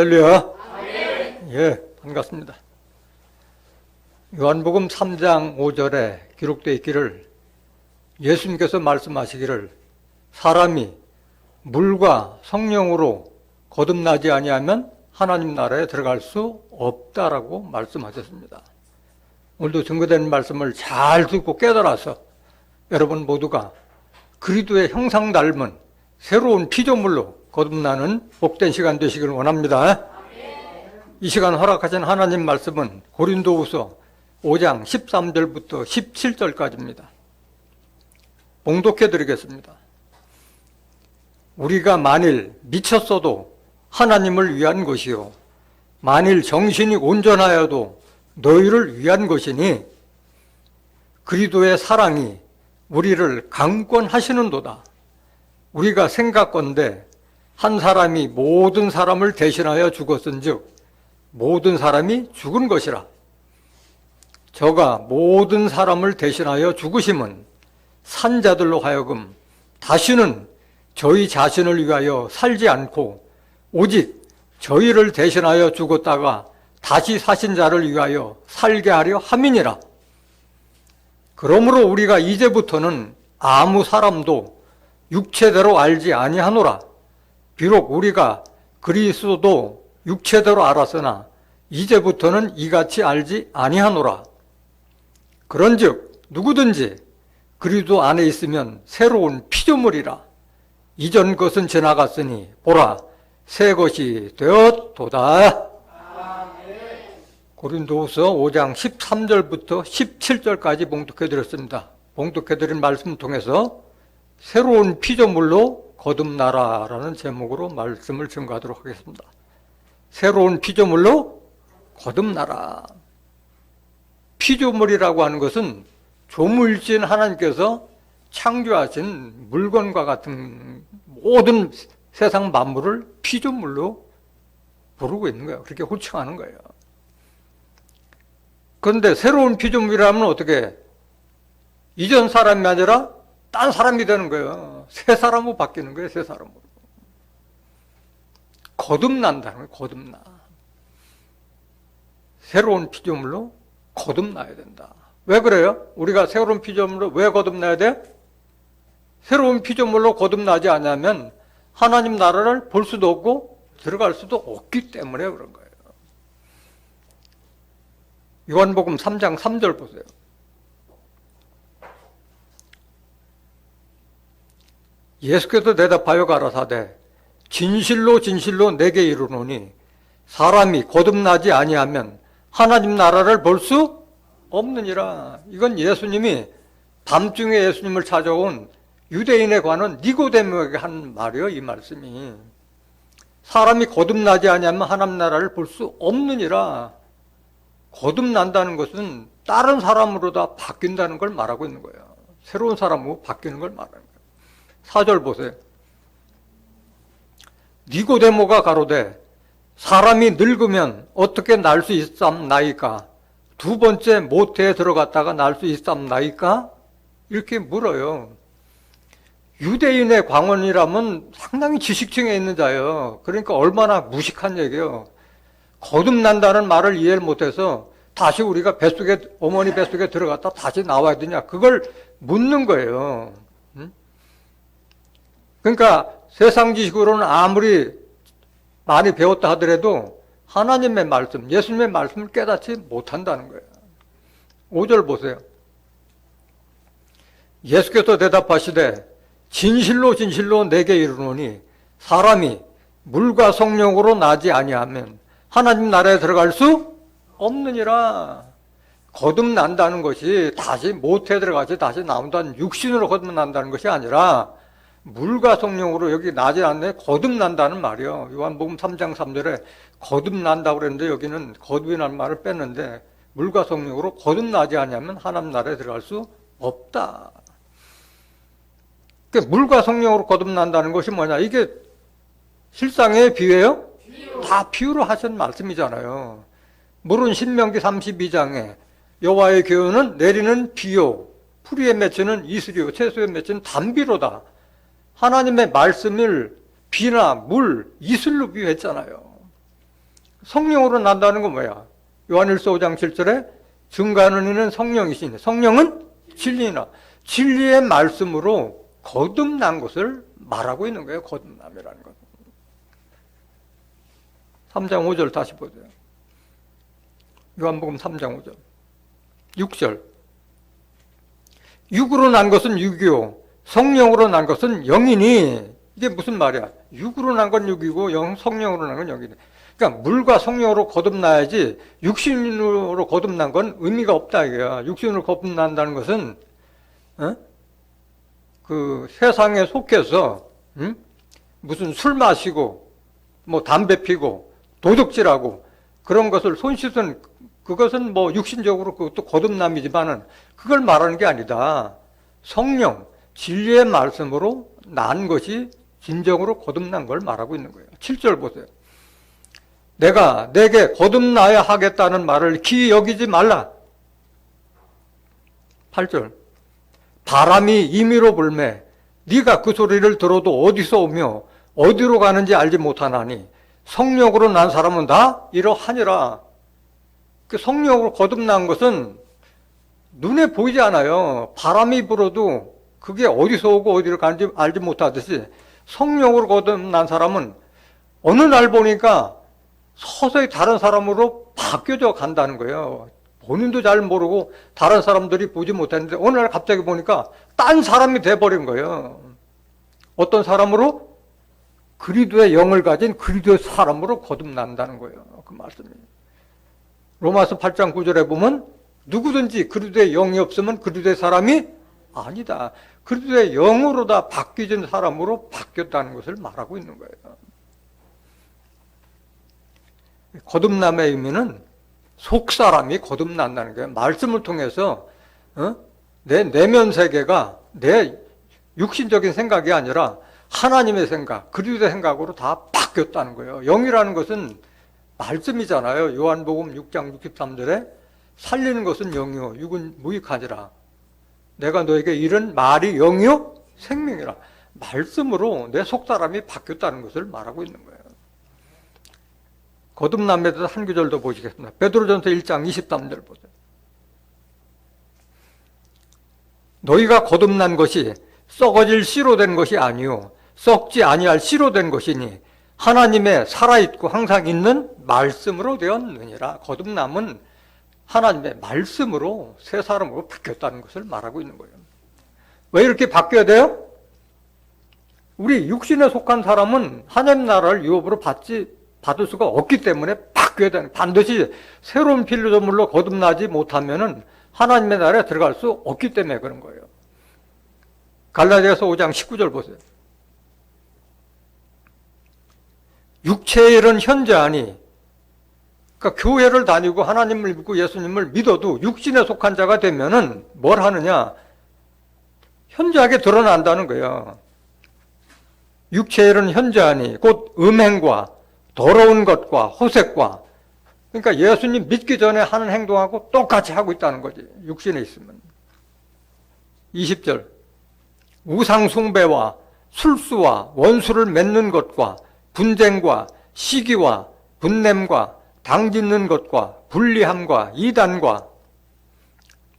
할렐루야. 예, 반갑습니다. 요한복음 3장 5절에 기록되어 있기를 예수님께서 말씀하시기를 사람이 물과 성령으로 거듭나지 아니하면 하나님 나라에 들어갈 수 없다라고 말씀하셨습니다. 오늘도 증거되는 말씀을 잘 듣고 깨달아서 여러분 모두가 그리스도의 형상 닮은 새로운 피조물로 거듭나는 복된 시간 되시길 원합니다. 이 시간 허락하신 하나님 말씀은 고린도후서 5장 13절부터 17절까지입니다. 봉독해 드리겠습니다. 우리가 만일 미쳤어도 하나님을 위한 것이요 만일 정신이 온전하여도 너희를 위한 것이니 그리스도의 사랑이 우리를 강권하시는도다. 우리가 생각건대 한 사람이 모든 사람을 대신하여 죽었은즉 모든 사람이 죽은 것이라. 저가 모든 사람을 대신하여 죽으심은 산자들로 하여금 다시는 저희 자신을 위하여 살지 않고 오직 저희를 대신하여 죽었다가 다시 사신 자를 위하여 살게 하려 함이니라. 그러므로 우리가 이제부터는 아무 사람도 육체대로 알지 아니하노라. 비록 우리가 그리스도도 육체대로 알았으나 이제부터는 이같이 알지 아니하노라. 그런즉 누구든지 그리스도 안에 있으면 새로운 피조물이라. 이전 것은 지나갔으니 보라 새 것이 되었도다. 고린도후서 5장 13절부터 17절까지 봉독해드렸습니다. 봉독해드린 말씀 통해서 새로운 피조물로 거듭나라라는 제목으로 말씀을 증거하도록 하겠습니다. 새로운 피조물로 거듭나라. 피조물이라고 하는 것은 조물진 하나님께서 창조하신 물건과 같은 모든 세상 만물을 피조물로 부르고 있는 거예요. 그렇게 호칭하는 거예요. 그런데 새로운 피조물이라면 어떻게 이전 사람이 아니라 딴 사람이 되는 거예요. 새 사람으로 바뀌는 거예요. 새 사람으로. 거듭난다는 거예요. 거듭나. 새로운 피조물로 거듭나야 된다. 왜 그래요? 우리가 새로운 피조물로 왜 거듭나야 돼? 새로운 피조물로 거듭나지 않으면 하나님 나라를 볼 수도 없고 들어갈 수도 없기 때문에 그런 거예요. 요한복음 3장 3절 보세요. 예수께서 대답하여 가라사대 진실로 진실로 내게 이르노니 사람이 거듭나지 아니하면 하나님 나라를 볼 수 없느니라. 이건 예수님이 밤중에 예수님을 찾아온 유대인에 관한 니고데모에게 한 말이에요. 이 말씀이 사람이 거듭나지 아니하면 하나님 나라를 볼 수 없느니라. 거듭난다는 것은 다른 사람으로 다 바뀐다는 걸 말하고 있는 거예요. 새로운 사람으로 바뀌는 걸 말하는 거예요. 4절 보세요. 니고데모가 가로되 사람이 늙으면 어떻게 날 수 있삼나이까? 두 번째 모태에 들어갔다가 날 수 있삼나이까? 이렇게 물어요. 유대인의 광원이라면 상당히 지식층에 있는 자예요. 그러니까 얼마나 무식한 얘기예요. 거듭난다는 말을 이해를 못해서 다시 우리가 뱃속에 어머니 뱃속에 들어갔다 다시 나와야 되냐? 그걸 묻는 거예요. 그러니까 세상 지식으로는 아무리 많이 배웠다 하더라도 하나님의 말씀, 예수님의 말씀을 깨닫지 못한다는 거예요. 5절 보세요. 예수께서 대답하시되 진실로 진실로 내게 이르노니 사람이 물과 성령으로 나지 아니하면 하나님 나라에 들어갈 수 없느니라. 거듭난다는 것이 다시 모태에 들어가서 다시 나온다는 육신으로 거듭난다는 것이 아니라 물과 성령으로 여기 나지 않네 거듭난다는 말이요. 요한복음 3장 3절에 거듭난다고 그랬는데 여기는 거듭이라는 말을 뺐는데 물과 성령으로 거듭나지 않으면 하나님 나라에 들어갈 수 없다. 그러니까 물과 성령으로 거듭난다는 것이 뭐냐? 이게 실상의 비유예요? 다 비유로 하신 말씀이잖아요. 물은 신명기 32장에 여호와의 교훈은 내리는 비요, 풀이에 맺히는 이슬이요, 채소에 맺히는 단비로다. 하나님의 말씀을 비나 물, 이슬로 비유했잖아요. 성령으로 난다는 건 뭐야? 요한일서 5장 7절에 증거하는 이는 성령이시니 성령은 진리나 진리의 말씀으로 거듭난 것을 말하고 있는 거예요. 거듭남이라는 것. 3장 5절 다시 보세요. 요한복음 3장 5절 6절 육으로 난 것은 육이요 성령으로 난 것은 영이니. 이게 무슨 말이야? 육으로 난 건 육이고 성령으로 난 건 영이니. 그러니까 물과 성령으로 거듭나야지 육신으로 거듭난 건 의미가 없다 이거야. 육신으로 거듭난다는 것은 그 세상에 속해서 무슨 술 마시고 뭐 담배 피고 도둑질하고 그런 것을 손 씻은 그것은 뭐 육신적으로 그것도 거듭남이지만은 그걸 말하는 게 아니다. 성령, 진리의 말씀으로 난 것이 진정으로 거듭난 걸 말하고 있는 거예요. 7절 보세요. 내가 내게 거듭나야 하겠다는 말을 기이 여기지 말라. 8절 바람이 임의로 불매 네가 그 소리를 들어도 어디서 오며 어디로 가는지 알지 못하나니 성령으로 난 사람은 다 이러하니라. 그 성령으로 거듭난 것은 눈에 보이지 않아요. 바람이 불어도 그게 어디서 오고 어디로 가는지 알지 못하듯이 성령으로 거듭난 사람은 어느 날 보니까 서서히 다른 사람으로 바뀌어져 간다는 거예요. 본인도 잘 모르고 다른 사람들이 보지 못했는데 어느 날 갑자기 보니까 딴 사람이 돼버린 거예요. 어떤 사람으로? 그리스도의 영을 가진 그리스도의 사람으로 거듭난다는 거예요. 그 말씀이. 로마서 8장 9절에 보면 누구든지 그리스도의 영이 없으면 그리스도의 사람이 아니다. 그리스도의 영으로 다 바뀌어진 사람으로 바뀌었다는 것을 말하고 있는 거예요. 거듭남의 의미는 속사람이 거듭난다는 거예요. 말씀을 통해서 내 내면 세계가 내 육신적인 생각이 아니라 하나님의 생각, 그리스도의 생각으로 다 바뀌었다는 거예요. 영이라는 것은 말씀이잖아요. 요한복음 6장 63절에 살리는 것은 영이요 육은 무익하니라. 내가 너에게 이른 말이 영이요 생명이라. 말씀으로 내 속사람이 바뀌었다는 것을 말하고 있는 거예요. 거듭남에 대해서 한 구절 더 보시겠습니다. 베드로전서 1장 23절 보세요. 너희가 거듭난 것이 썩어질 씨로 된 것이 아니요 썩지 아니할 씨로 된 것이니 하나님의 살아있고 항상 있는 말씀으로 되었느니라. 거듭남은 하나님의 말씀으로 새 사람으로 바뀌었다는 것을 말하고 있는 거예요. 왜 이렇게 바뀌어야 돼요? 우리 육신에 속한 사람은 하나님 나라를 유업으로 받을 수가 없기 때문에 바뀌어야 되는, 반드시 새로운 필요조물로 거듭나지 못하면은 하나님의 나라에 들어갈 수 없기 때문에 그런 거예요. 갈라디아서 5장 19절 보세요. 육체의 일은 현저하니, 그러니까 교회를 다니고 하나님을 믿고 예수님을 믿어도 육신에 속한 자가 되면은 뭘 하느냐? 현저하게 드러난다는 거예요. 육체의 일은 현저하니 곧 음행과 더러운 것과 호색과, 그러니까 예수님 믿기 전에 하는 행동하고 똑같이 하고 있다는 거지. 육신에 있으면. 20절 우상숭배와 술수와 원수를 맺는 것과 분쟁과 시기와 분냄과 당짓는 것과 불리함과 이단과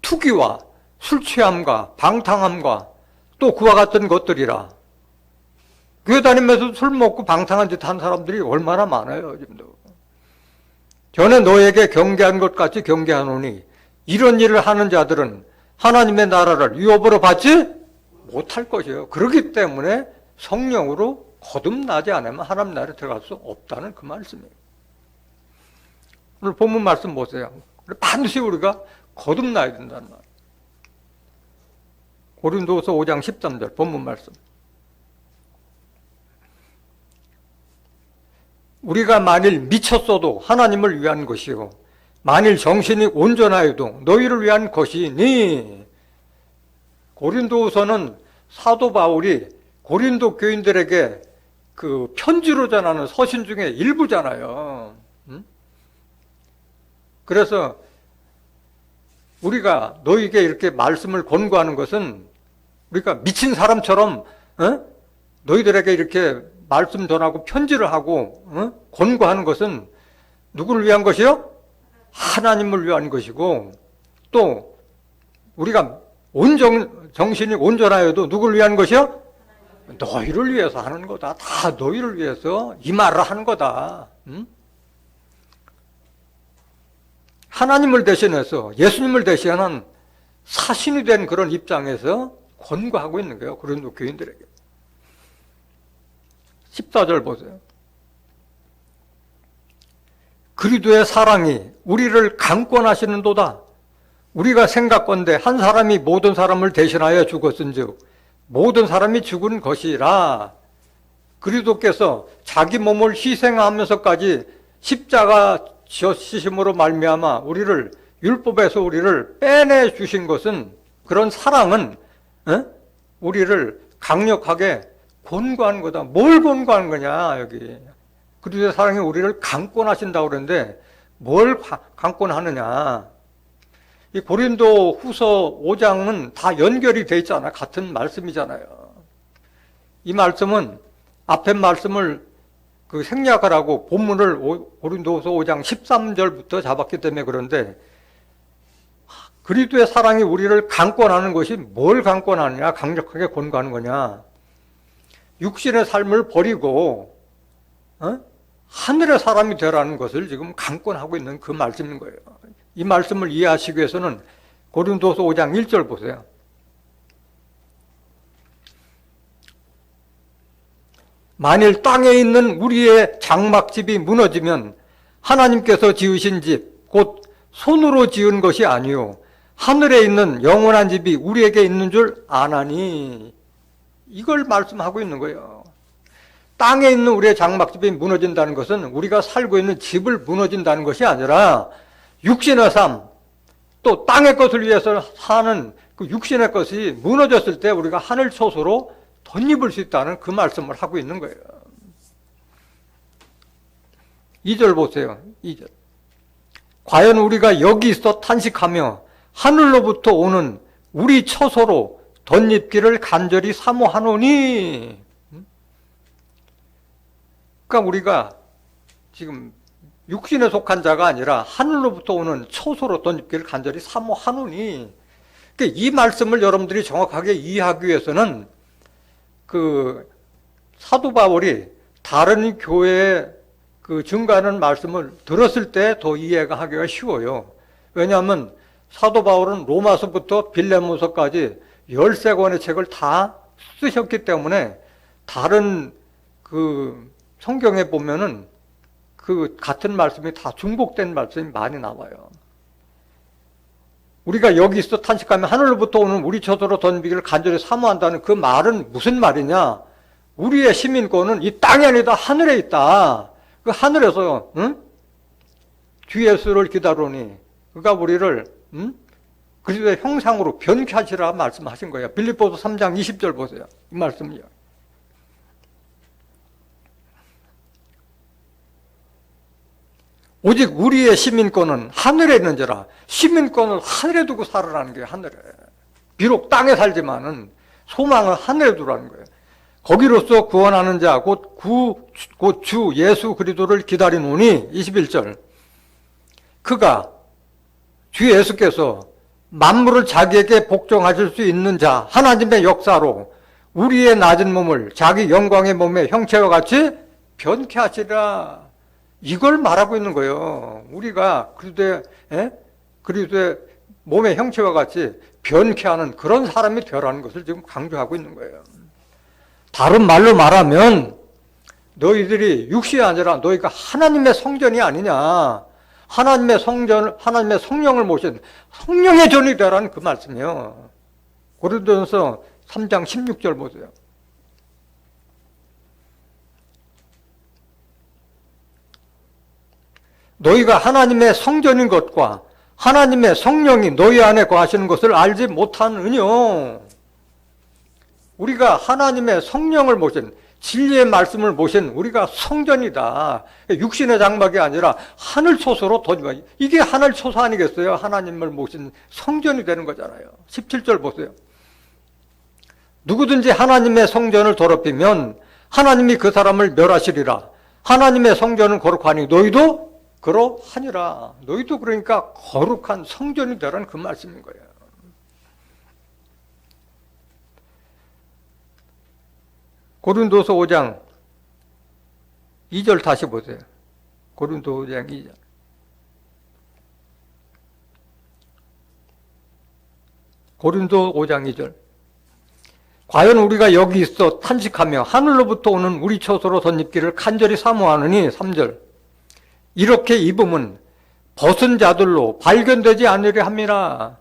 투기와 술취함과 방탕함과 또 그와 같은 것들이라. 교회 다니면서 술 먹고 방탕한 짓 한 사람들이 얼마나 많아요. 지금도. 전에 너에게 경계한 것 같이 경계하노니 이런 일을 하는 자들은 하나님의 나라를 유업으로 받지 못할 것이에요. 그렇기 때문에 성령으로 거듭나지 않으면 하나님 나라에 들어갈 수 없다는 그 말씀이에요. 오늘 본문 말씀 보세요. 반드시 우리가 거듭나야 된다는 말. 고린도서 5장 13절 본문 말씀. 우리가 만일 미쳤어도 하나님을 위한 것이요 만일 정신이 온전하여도 너희를 위한 것이니. 고린도서는 사도 바울이 고린도 교인들에게 그 편지로 전하는 서신 중에 일부잖아요. 그래서 우리가 너희에게 이렇게 말씀을 권고하는 것은 우리가 미친 사람처럼 너희들에게 이렇게 말씀 전하고 편지를 하고 권고하는 것은 누구를 위한 것이요? 하나님을 위한 것이고, 또 우리가 정신이 온전하여도 누구를 위한 것이요? 너희를 위해서 하는 거다. 다 너희를 위해서 이 말을 하는 거다. 응? 하나님을 대신해서 예수님을 대신하는 사신이 된 그런 입장에서 권고하고 있는 거예요. 고린도 교인들에게. 14절 보세요. 그리스도의 사랑이 우리를 강권하시는도다. 우리가 생각건대 한 사람이 모든 사람을 대신하여 죽었은즉 모든 사람이 죽은 것이라. 그리스도께서 자기 몸을 희생하면서까지 십자가 지심으로 말미암아 우리를 율법에서 우리를 빼내 주신 것은, 그런 사랑은 우리를 강력하게 권고하는 거다. 뭘 권고하는 거냐 여기. 그리스도의 사랑이 우리를 강권하신다고 그러는데 뭘 강권하느냐. 이 고린도 후서 5장은 다 연결이 돼 있잖아요. 같은 말씀이잖아요. 이 말씀은 앞에 말씀을 생략을 하고 본문을 고린도후서 5장 13절부터 잡았기 때문에 그런데, 그리스도의 사랑이 우리를 강권하는 것이 뭘 강권하느냐, 강력하게 권고하는 거냐. 육신의 삶을 버리고 하늘의 사람이 되라는 것을 지금 강권하고 있는 그 말씀인 거예요. 이 말씀을 이해하시기 위해서는 고린도서 5장 1절 보세요. 만일 땅에 있는 우리의 장막집이 무너지면 하나님께서 지으신 집, 곧 손으로 지은 것이 아니요 하늘에 있는 영원한 집이 우리에게 있는 줄 아나니. 이걸 말씀하고 있는 거예요. 땅에 있는 우리의 장막집이 무너진다는 것은 우리가 살고 있는 집을 무너진다는 것이 아니라 육신의 삶, 또 땅의 것을 위해서 사는 그 육신의 것이 무너졌을 때 우리가 하늘 초소로 덧입을 수 있다는 그 말씀을 하고 있는 거예요. 2절 보세요. 2절. 과연 우리가 여기 있어 탄식하며 하늘로부터 오는 우리 처소로 덧입기를 간절히 사모하노니. 그러니까 우리가 지금 육신에 속한 자가 아니라 하늘로부터 오는 처소로 덧입기를 간절히 사모하노니. 그러니까 이 말씀을 여러분들이 정확하게 이해하기 위해서는 사도 바울이 다른 교회에 증거하는 말씀을 들었을 때 더 이해가 하기가 쉬워요. 왜냐하면 사도 바울은 로마서부터 빌레몬서까지 13권의 책을 다 쓰셨기 때문에 다른 성경에 보면은 같은 말씀이 다 중복된 말씀이 많이 나와요. 우리가 여기 있어 탄식하면 하늘로부터 오는 우리 처소로 덧입기를 간절히 사모한다는 그 말은 무슨 말이냐? 우리의 시민권은 이 땅이 아니다 하늘에 있다. 그 하늘에서 주 예수를 기다리니 그가 우리를 그리스도의 형상으로 변케하시라 말씀하신 거예요. 빌립보서 3장 20절 보세요. 이 말씀이요. 오직 우리의 시민권은 하늘에 있는지라. 시민권을 하늘에 두고 살아라는 게 하늘에. 비록 땅에 살지만은 소망을 하늘에 두라는 거예요. 거기로서 구원하는 자 곧 주 예수 그리스도를 기다리노니. 21절. 그가 주 예수께서 만물을 자기에게 복종하실 수 있는 자 하나님의 역사로 우리의 낮은 몸을 자기 영광의 몸의 형체와 같이 변케하시리라. 이걸 말하고 있는 거예요. 우리가 그리스도의 몸의 형체와 같이 변케하는 그런 사람이 되라는 것을 지금 강조하고 있는 거예요. 다른 말로 말하면 너희들이 육신이 아니라 너희가 하나님의 성전이 아니냐. 하나님의 성령을 모신 성령의 전이 되라는 그 말씀이에요. 고린도전서 3장 16절 보세요. 너희가 하나님의 성전인 것과 하나님의 성령이 너희 안에 거하시는 것을 알지 못하느뇨. 우리가 하나님의 성령을 모신, 진리의 말씀을 모신 우리가 성전이다. 육신의 장막이 아니라 하늘 초소로 덧입어. 이게 하늘 초소 아니겠어요? 하나님을 모신 성전이 되는 거잖아요. 17절 보세요. 누구든지 하나님의 성전을 더럽히면 하나님이 그 사람을 멸하시리라. 하나님의 성전은 거룩하니 너희도 그러하니라. 너희도 그러니까 거룩한 성전이 되라는 그 말씀인 거예요. 고린도서 5장 2절 다시 보세요. 고린도 5장 2절. 고린도 5장 2절. 과연 우리가 여기 있어 탄식하며 하늘로부터 오는 우리 처소로 덧입기를 간절히 사모하느니 3절. 이렇게 입음은 벗은 자들로 발견되지 않으려 함이라.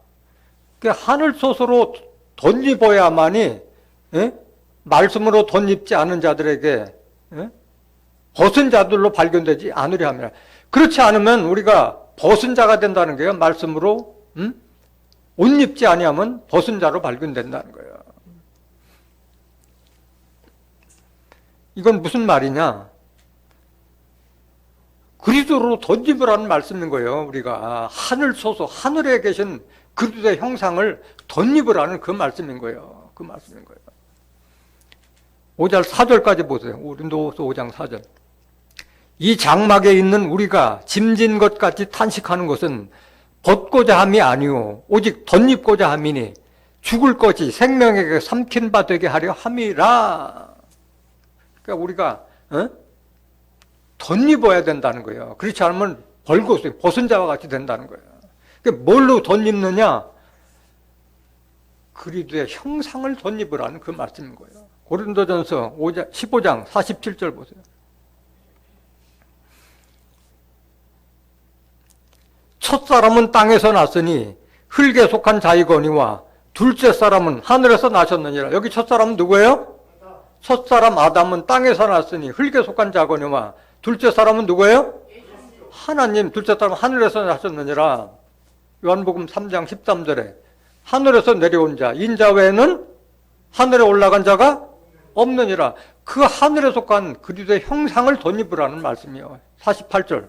그러니까 하늘 처소로 덧입어야만이 말씀으로 덧입지 않은 자들에게 벗은 자들로 발견되지 않으려 함이라. 그렇지 않으면 우리가 벗은 자가 된다는 거예요. 말씀으로 옷 입지 아니하면 벗은 자로 발견된다는 거예요. 이건 무슨 말이냐? 그리스도로 덧입으라는 말씀인 거예요. 우리가 하늘 소소, 하늘에 계신 그리스도의 형상을 덧입으라는 그 말씀인 거예요. 그 말씀인 거예요. 5절 4절까지 보세요. 고린도서 5장 4절. 이 장막에 있는 우리가 짐진 것 같이 탄식하는 것은 벗고자 함이 아니오 오직 덧입고자 함이니 죽을 것이 생명에게 삼킨 바 되게 하려 함이라. 그러니까 우리가 덧입어야 된다는 거예요. 그렇지 않으면 벌거벗은 벗은 자와 같이 된다는 거예요. 그러니까 뭘로 덧입느냐? 그리스도의 형상을 덧입으라는 그 말씀인 거예요. 고린도전서 15장 47절 보세요. 첫사람은 땅에서 났으니 흙에 속한 자이거니와 둘째 사람은 하늘에서 나셨느니라. 여기 첫사람은 누구예요? 첫사람 아담은 땅에서 났으니 흙에 속한 자거니와 둘째 사람은 누구예요? 하나님. 둘째 사람은 하늘에서 나셨느니라. 요한복음 3장 13절에 하늘에서 내려온 자 인자 외에는 하늘에 올라간 자가 없느니라. 그 하늘에 속한 그리스도의 형상을 덧입으라는 말씀이에요. 48절.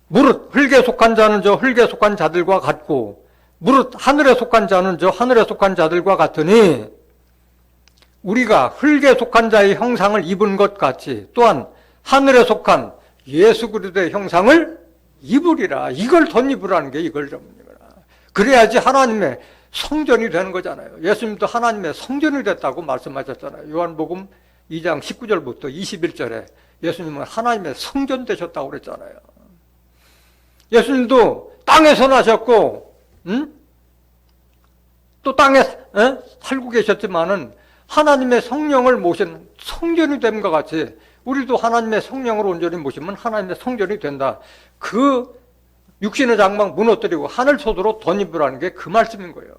무릇 흙에 속한 자는 저 흙에 속한 자들과 같고 무릇 하늘에 속한 자는 저 하늘에 속한 자들과 같으니 우리가 흙에 속한 자의 형상을 입은 것 같이 또한 하늘에 속한 예수 그리스도의 형상을 입으리라. 이걸 덧입으라는 게 이걸 덧입으라. 그래야지 하나님의 성전이 되는 거잖아요. 예수님도 하나님의 성전이 됐다고 말씀하셨잖아요. 요한복음 2장 19절부터 21절에 예수님은 하나님의 성전 되셨다고 그랬잖아요. 예수님도 땅에서 나셨고 또 땅에 살고 계셨지만은 하나님의 성령을 모신 성전이 됨과 같이 우리도 하나님의 성령을 온전히 모시면 하나님의 성전이 된다. 그 육신의 장막 무너뜨리고 하늘 소도로 덧입으라는 게 그 말씀인 거예요.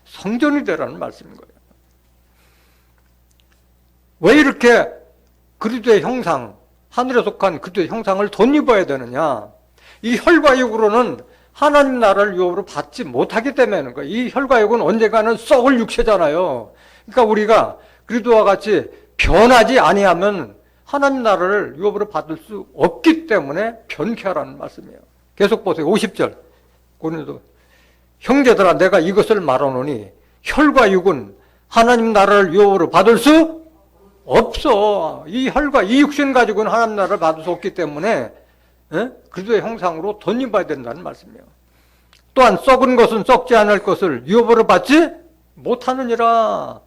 성전이 되라는 말씀인 거예요. 왜 이렇게 그리스도의 형상, 하늘에 속한 그리스도의 형상을 덧입어야 되느냐? 이 혈과 육으로는 하나님 나라를 유업으로 받지 못하기 때문에 거예요. 이 혈과 육은 언젠가는 썩을 육체잖아요. 그러니까 우리가 그리스도와 같이 변하지 아니하면 하나님 나라를 유업으로 받을 수 없기 때문에 변케하라는 말씀이에요. 계속 보세요. 50절. 고린도 형제들아 내가 이것을 말하노니 혈과 육은 하나님 나라를 유업으로 받을 수 없어. 이 혈과 이 육신 가지고는 하나님 나라를 받을 수 없기 때문에 그리스도의 형상으로 덧입어야 된다는 말씀이에요. 또한 썩은 것은 썩지 않을 것을 유업으로 받지 못하느니라.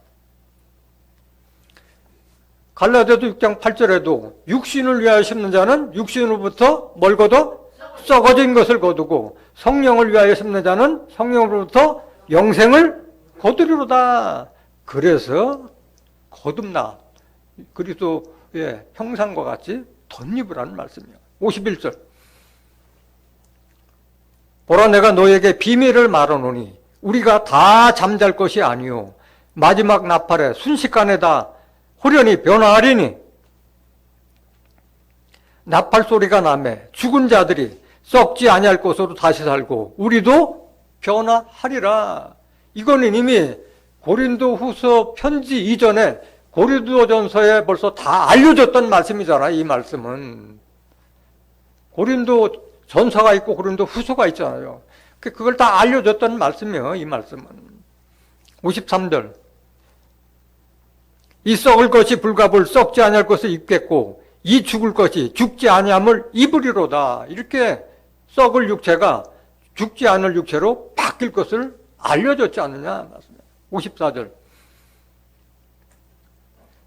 갈라디아서 6장 8절에도 육신을 위하여 심는 자는 육신으로부터 뭘 거둬? 썩어진 것을 거두고 성령을 위하여 심는 자는 성령으로부터 영생을 거두리로다. 그래서 거듭나 그리스도의 형상과 같이 덧입으라는 말씀이에요. 51절. 보라 내가 너에게 비밀을 말하노니 우리가 다 잠잘 것이 아니요 마지막 나팔에 순식간에 다 호련히 변화하리니 나팔 소리가 나매 죽은 자들이 썩지 아니할 것으로 다시 살고 우리도 변화하리라. 이거는 이미 고린도후서 편지 이전에 고린도전서에 벌써 다 알려졌던 말씀이잖아요. 이 말씀은 고린도 전서가 있고 고린도 후서가 있잖아요. 그걸 다 알려줬던 말씀이에요. 이 말씀은 53절. 이 썩을 것이 불갑을 썩지 아니할 것을 입겠고 이 죽을 것이 죽지 아니함을 입으리로다. 이렇게 썩을 육체가 죽지 않을 육체로 바뀔 것을 알려줬지 않느냐. 54절.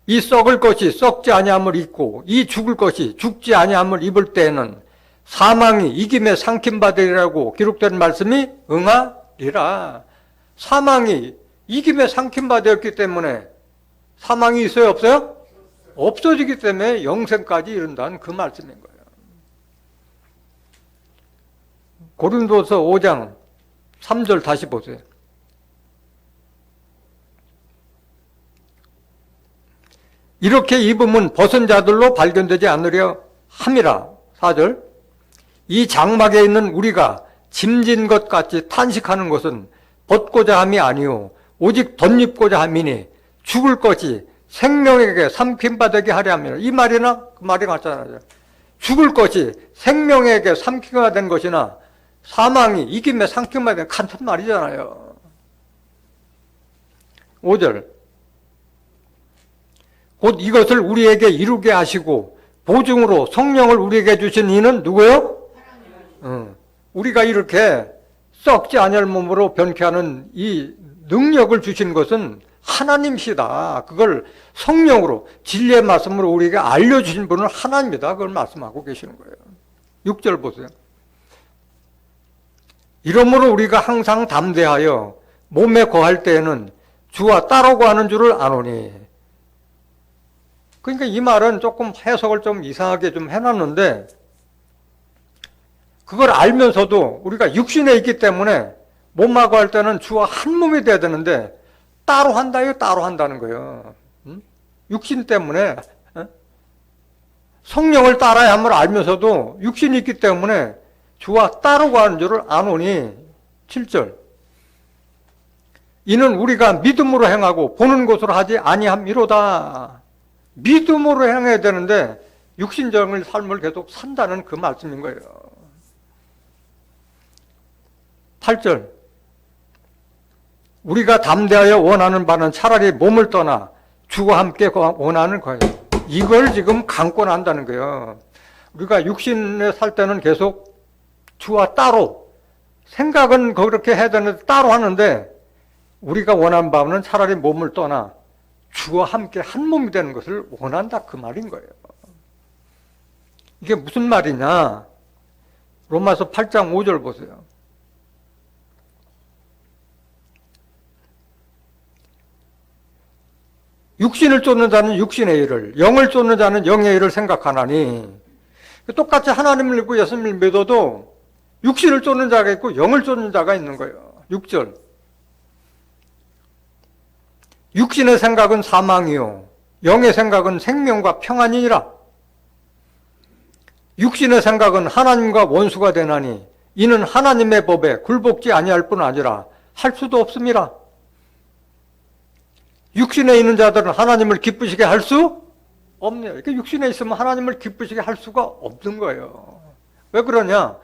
이 썩을 것이 썩지 아니함을 입고 이 죽을 것이 죽지 아니함을 입을 때에는 사망이 이김에 삼킴받으리라고 기록된 말씀이 응하리라. 사망이 이김에 삼킴받았기 때문에 사망이 있어요? 없어요? 없어지기 때문에 영생까지 이른다는 그 말씀인 거예요. 고린도서 5장 3절 다시 보세요. 이렇게 입으면 벗은 자들로 발견되지 않으려 함이라. 4절. 이 장막에 있는 우리가 짐진 것 같이 탄식하는 것은 벗고자 함이 아니요 오직 덧입고자 함이니 죽을 것이 생명에게 삼킴받게 하려 함이라. 이 말이나 그 말이 같잖아요. 죽을 것이 생명에게 삼킴화 된 것이나 사망이 이김에 삼킴화 된 같은 말이잖아요. 5절. 곧 이것을 우리에게 이루게 하시고 보증으로 성령을 우리에게 주신 이는 누구예요? 우리가 이렇게 썩지 아니할 몸으로 변케 하는 이 능력을 주신 것은 하나님이시다. 그걸 성령으로 진리의 말씀으로 우리에게 알려주신 분은 하나님이다. 그걸 말씀하고 계시는 거예요. 6절 보세요. 이러므로 우리가 항상 담대하여 몸에 거할 때에는 주와 따르고 하는 줄을 아노니. 그러니까 이 말은 조금 해석을 좀 이상하게 좀 해놨는데 그걸 알면서도 우리가 육신에 있기 때문에 몸하고 할 때는 주와 한 몸이 돼야 되는데 따로 한다요, 따로 한다는 거예요. 육신 때문에 성령을 따라야 함을 알면서도 육신이 있기 때문에 주와 따르고 하는 줄을 아노니. 7절. 이는 우리가 믿음으로 행하고 보는 것으로 하지 아니함이로다. 믿음으로 행해야 되는데 육신적인 삶을 계속 산다는 그 말씀인 거예요. 8절. 우리가 담대하여 원하는 바는 차라리 몸을 떠나 주와 함께 원하는 거예요. 이걸 지금 강권한다는 거예요. 우리가 육신에 살 때는 계속 주와 따로, 생각은 그렇게 해야 되는데 따로 하는데 우리가 원하는 바는 차라리 몸을 떠나 주와 함께 한 몸이 되는 것을 원한다. 그 말인 거예요. 이게 무슨 말이냐? 로마서 8장 5절 보세요. 육신을 쫓는 자는 육신의 일을, 영을 쫓는 자는 영의 일을 생각하나니. 똑같이 하나님을 믿고 예수님을 믿어도 육신을 쫓는 자가 있고 영을 쫓는 자가 있는 거예요. 6절. 육신의 생각은 사망이요 영의 생각은 생명과 평안이니라. 육신의 생각은 하나님과 원수가 되나니 이는 하나님의 법에 굴복지 아니할 뿐 아니라 할 수도 없음이라. 육신에 있는 자들은 하나님을 기쁘시게 할 수 없네요. 이렇게 육신에 있으면 하나님을 기쁘시게 할 수가 없는 거예요. 왜 그러냐?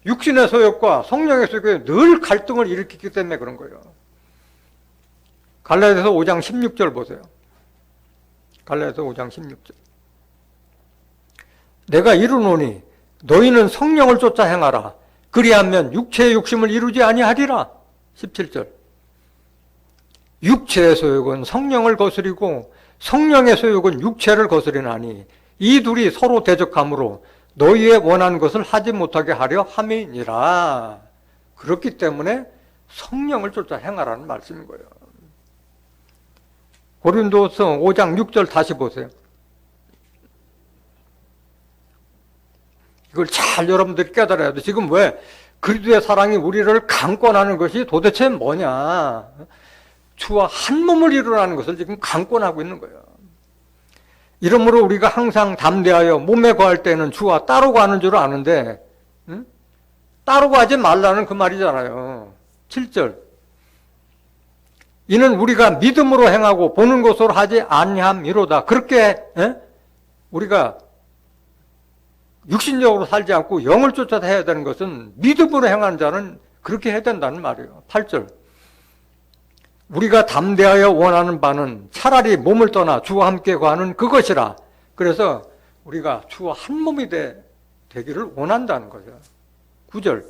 육신의 소욕과 성령의 소욕이 늘 갈등을 일으키기 때문에 그런 거예요. 갈라디아서 5장 16절 보세요. 갈라디아서 5장 16절. 내가 이르노니 너희는 성령을 쫓아 행하라. 그리하면 육체의 욕심을 이루지 아니하리라. 17절. 육체의 소욕은 성령을 거스리고 성령의 소욕은 육체를 거스리나니 이 둘이 서로 대적하므로 너희의 원하는 것을 하지 못하게 하려 함이니라. 그렇기 때문에 성령을 쫓아 행하라는 말씀인 거예요. 고린도서 5장 6절 다시 보세요. 이걸 잘 여러분들이 깨달아야 돼. 지금 왜 그리스도의 사랑이 우리를 강권하는 것이 도대체 뭐냐? 주와 한 몸을 이루라는 것을 지금 강권하고 있는 거예요. 이러므로 우리가 항상 담대하여 몸에 거할 때는 주와 따르고 하는 줄 아는데 따르고 하지 말라는 그 말이잖아요. 7절. 이는 우리가 믿음으로 행하고 보는 것으로 하지 아니함이로다. 그렇게 우리가 육신적으로 살지 않고 영을 쫓아서 해야 되는 것은 믿음으로 행하는 자는 그렇게 해야 된다는 말이에요. 8절. 우리가 담대하여 원하는 바는 차라리 몸을 떠나 주와 함께 거하는 그것이라. 그래서 우리가 주와 한 몸이 되기를 원한다는 거죠. 9절.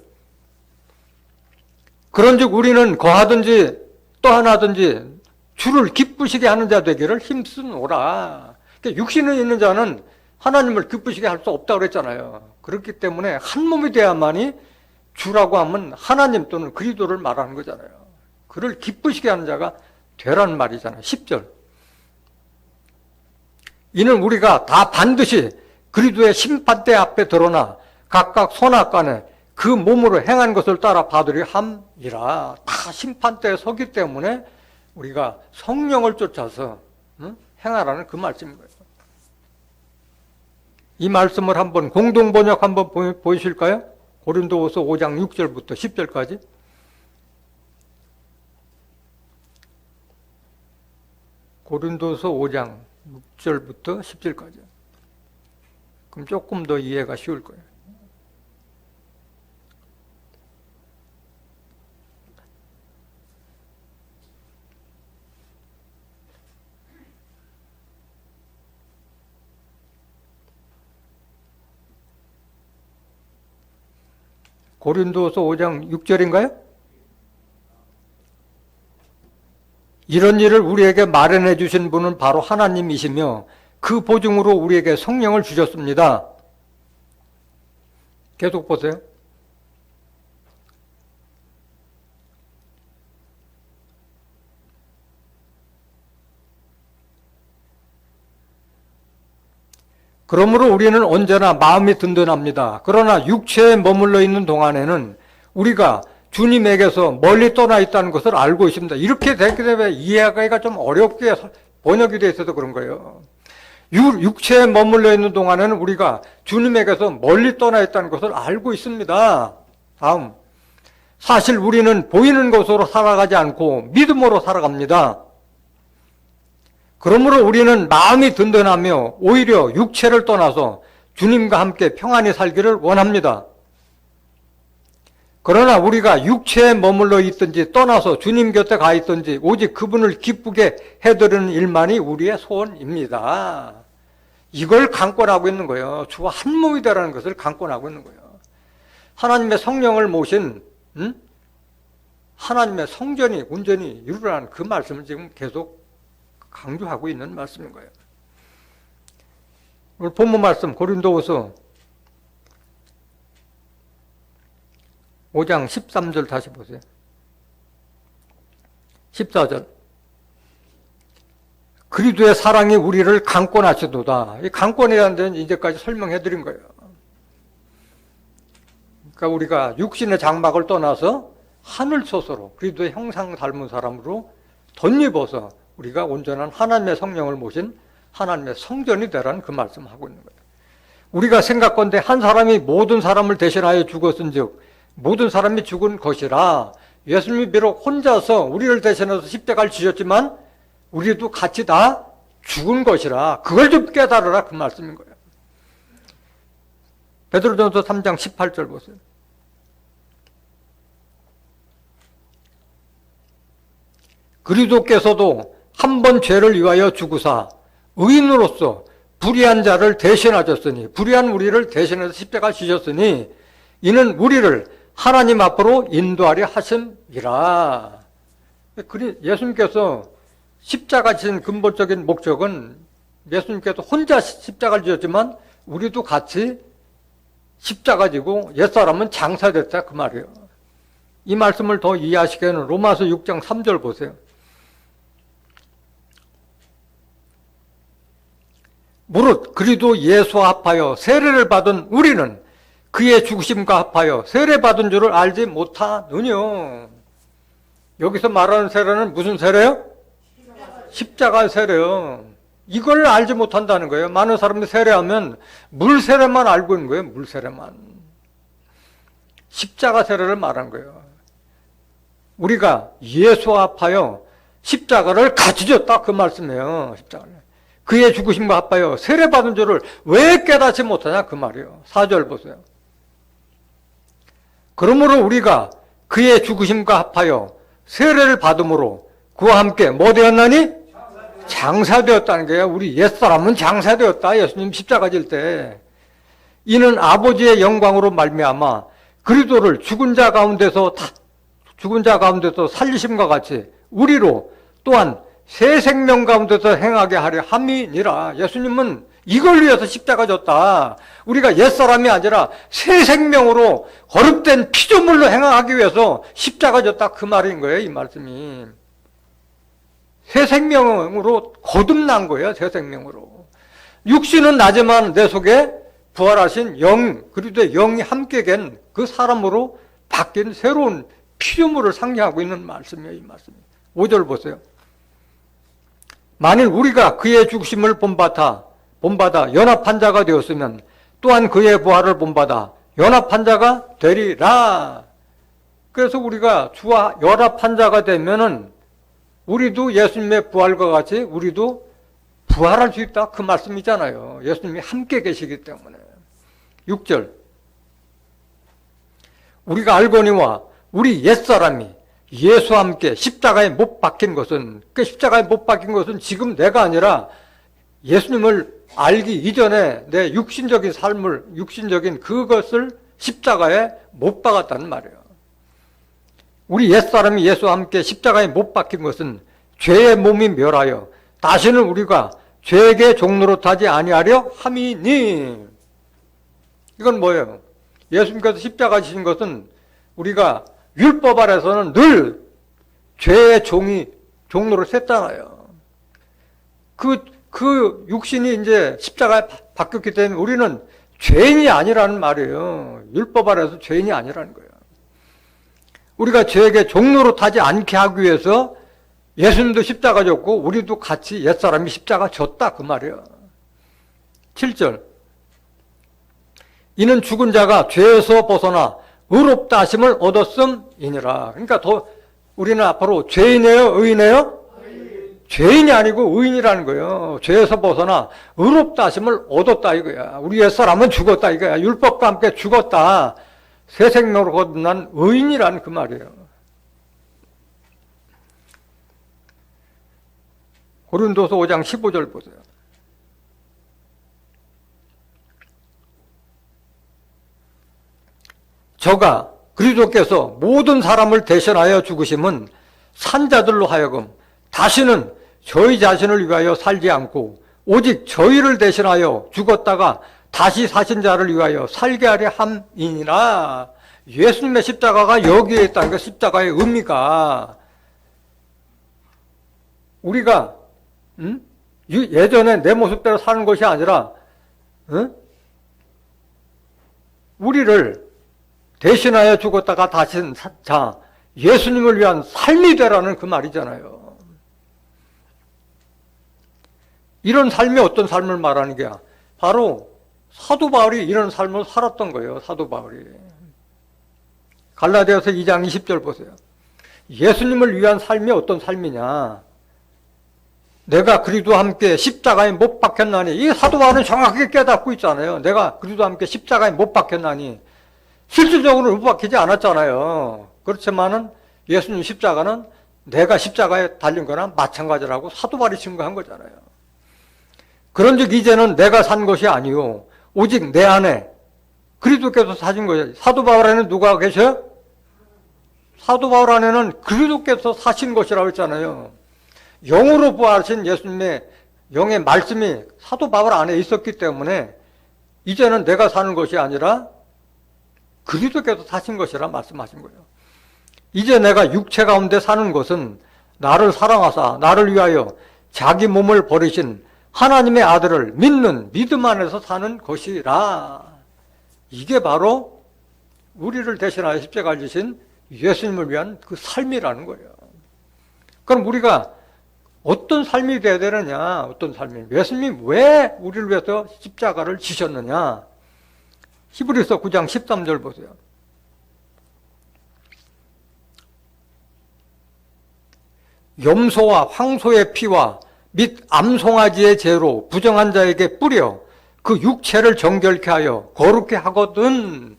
그런즉 우리는 거하든지 떠나든지 주를 기쁘시게 하는 자 되기를 힘쓰노라. 그러니까 육신에 있는 자는 하나님을 기쁘시게 할 수 없다고 그랬잖아요. 그렇기 때문에 한 몸이 돼야만이 주라고 하면 하나님 또는 그리스도를 말하는 거잖아요. 그를 기쁘시게 하는 자가 되라는 말이잖아요. 10절. 이는 우리가 다 반드시 그리스도의 심판대 앞에 드러나 각각 선악간에 그 몸으로 행한 것을 따라 받으려 함이라. 다 심판대에 서기 때문에 우리가 성령을 쫓아서 행하라는 그 말씀인 거예요. 이 말씀을 한번 공동번역 한번 보이실까요? 고린도후서 5장 6절부터 10절까지. 고린도서 5장 6절부터 10절까지. 그럼 조금 더 이해가 쉬울 거예요. 고린도서 5장 6절인가요? 이런 일을 우리에게 마련해 주신 분은 바로 하나님이시며 그 보증으로 우리에게 성령을 주셨습니다. 계속 보세요. 그러므로 우리는 언제나 마음이 든든합니다. 그러나 육체에 머물러 있는 동안에는 우리가 주님에게서 멀리 떠나 있다는 것을 알고 있습니다. 이렇게 되기 때문에 이해하기가 좀 어렵게 번역이 되어 있어서 그런 거예요. 육체에 머물러 있는 동안에는 우리가 주님에게서 멀리 떠나 있다는 것을 알고 있습니다. 다음. 사실 우리는 보이는 것으로 살아가지 않고 믿음으로 살아갑니다. 그러므로 우리는 마음이 든든하며 오히려 육체를 떠나서 주님과 함께 평안히 살기를 원합니다. 그러나 우리가 육체에 머물러 있든지 떠나서 주님 곁에 가 있든지 오직 그분을 기쁘게 해드리는 일만이 우리의 소원입니다. 이걸 강권하고 있는 거예요. 주와 한 몸이 되라는 것을 강권하고 있는 거예요. 하나님의 성령을 모신 하나님의 성전이 온전히 이루라는 그 말씀을 지금 계속 강조하고 있는 말씀인 거예요. 오늘 본문 말씀 고린도후서 5장 13절 다시 보세요. 14절. 그리스도의 사랑이 우리를 강권하시도다. 이 강권이라는 데는 이제까지 설명해 드린 거예요. 그러니까 우리가 육신의 장막을 떠나서 하늘 소서로 그리스도의 형상 닮은 사람으로 덧입어서 우리가 온전한 하나님의 성령을 모신 하나님의 성전이 되라는 그 말씀을 하고 있는 거예요. 우리가 생각건대 한 사람이 모든 사람을 대신하여 죽었은즉 모든 사람이 죽은 것이라. 예수님이 비록 혼자서 우리를 대신해서 십자가를 지셨지만 우리도 같이 다 죽은 것이라. 그걸 좀 깨달으라 그 말씀인 거예요. 베드로전서 3장 18절 보세요. 그리스도께서도 한 번 죄를 위하여 죽으사 의인으로서 불의한 자를 대신하셨으니, 불의한 우리를 대신해서 십자가 지셨으니 이는 우리를 하나님 앞으로 인도하려 하심이라. 예수님께서 십자가 지신 근본적인 목적은 예수님께서 혼자 십자가를 지었지만 우리도 같이 십자가 지고 옛사람은 장사됐다 그 말이에요. 이 말씀을 더 이해하시기에는 로마서 6장 3절 보세요. 무릇 그리스도 예수와 합하여 세례를 받은 우리는 그의 죽으심과 합하여 세례받은 줄을 알지 못하느뇨. 여기서 말하는 세례는 무슨 세례요? 십자가 세례요. 이걸 알지 못한다는 거예요. 많은 사람들이 세례하면 물 세례만 알고 있는 거예요. 물 세례만. 십자가 세례를 말한 거예요. 우리가 예수와 합하여 십자가를 같이 졌다 그 말씀이에요. 십자가를. 그의 죽으심과 합하여 세례받은 줄을 왜 깨닫지 못하냐 그 말이에요. 4절 보세요. 그러므로 우리가 그의 죽으심과 합하여 세례를 받음으로 그와 함께 뭐 되었나니? 장사되었다는 거예요. 우리 옛사람은 장사되었다. 예수님 십자가 질 때. 이는 아버지의 영광으로 말미암아 그리스도를 죽은 자 가운데서 살리심과 같이 우리로 또한 새 생명 가운데서 행하게 하려 함이니라. 예수님은 이걸 위해서 십자가 졌다. 우리가 옛사람이 아니라 새 생명으로 거듭된 피조물로 행하기 위해서 십자가 졌다. 그 말인 거예요. 이 말씀이. 새 생명으로 거듭난 거예요. 새 생명으로. 육신은 나지만 내 속에 부활하신 영, 그리스도의 영이 함께 된 그 사람으로 바뀐 새로운 피조물을 상징하고 있는 말씀이에요. 이 말씀이. 5절 보세요. 만일 우리가 그의 죽으심을 본받아 연합한 자가 되었으면 또한 그의 부활을 본받아 연합한 자가 되리라. 그래서 우리가 주와 연합한 자가 되면은 우리도 예수님의 부활과 같이 우리도 부활할 수 있다. 그 말씀이잖아요. 예수님이 함께 계시기 때문에. 6절. 우리가 알거니와 우리 옛사람이 예수와 함께 십자가에 못 박힌 것은, 그 십자가에 못 박힌 것은 지금 내가 아니라 예수님을 알기 이전에 내 육신적인 그것을 십자가에 못 박았다는 말이에요. 우리 옛사람이 예수와 함께 십자가에 못 박힌 것은 죄의 몸이 멸하여 다시는 우리가 죄에게 종노릇하지 아니하려 함이니. 이건 뭐예요? 예수님께서 십자가 지신 것은 우리가 율법 아래서는 늘 죄의 종노릇 했잖아요. 그 육신이 이제 십자가에 바뀌었기 때문에 우리는 죄인이 아니라는 말이에요. 율법 아래서 죄인이 아니라는 거예요. 우리가 죄에게 종노릇하지 않게 하기 위해서 예수님도 십자가 졌고 우리도 같이 옛사람이 십자가 졌다. 그 말이에요. 7절. 이는 죽은 자가 죄에서 벗어나 의롭다 하심을 얻었음이니라. 그러니까 우리는 앞으로 죄인이에요? 의인이에요? 죄인이 아니고 의인이라는 거예요. 죄에서 벗어나 의롭다 하심을 얻었다 이거야. 우리 옛사람은 죽었다 이거야. 율법과 함께 죽었다. 새 생명으로 거듭난 의인이라는 그 말이에요. 고린도서 5장 15절 보세요. 저가 그리스도께서 모든 사람을 대신하여 죽으심은 산자들로 하여금 다시는 저희 자신을 위하여 살지 않고 오직 저희를 대신하여 죽었다가 다시 사신 자를 위하여 살게 하려 함이니라. 예수님의 십자가가 여기에 있다는 거. 십자가의 의미가 우리가 예전에 내 모습대로 사는 것이 아니라 우리를 대신하여 죽었다가 다신 자, 예수님을 위한 삶이 되라는 그 말이잖아요. 이런 삶이 어떤 삶을 말하는 게야? 바로 사도 바울이 이런 삶을 살았던 거예요. 사도 바울이. 갈라디아서 2장 20절 보세요. 예수님을 위한 삶이 어떤 삶이냐? 내가 그리스도와 함께 십자가에 못 박혔나니. 이 사도 바울은 정확하게 깨닫고 있잖아요. 내가 그리스도와 함께 십자가에 못 박혔나니. 실질적으로 못 박히지 않았잖아요. 그렇지만은 예수님 십자가는 내가 십자가에 달린 거나 마찬가지라고 사도 바울이 증거한 거잖아요. 그런즉 이제는 내가 산 것이 아니요 오직 내 안에 그리스도께서 사신 거예요. 사도 바울 안에는 누가 계셔요? 사도 바울 안에는 그리스도께서 사신 것이라고 했잖아요. 영으로 부활하신 예수님의 영의 말씀이 사도 바울 안에 있었기 때문에 이제는 내가 사는 것이 아니라 그리스도께서 사신 것이라 말씀하신 거예요. 이제 내가 육체 가운데 사는 것은 나를 사랑하사 나를 위하여 자기 몸을 버리신 하나님의 아들을 믿는 믿음 안에서 사는 것이라. 이게 바로 우리를 대신하여 십자가를 지신 예수님을 위한 그 삶이라는 거예요. 그럼 우리가 어떤 삶이 되어야 되느냐? 어떤 삶이? 예수님이 왜 우리를 위해서 십자가를 지셨느냐? 히브리서 9장 13절 보세요. 염소와 황소의 피와 및 암송아지의 죄로 부정한 자에게 뿌려 그 육체를 정결케 하여 거룩케 하거든.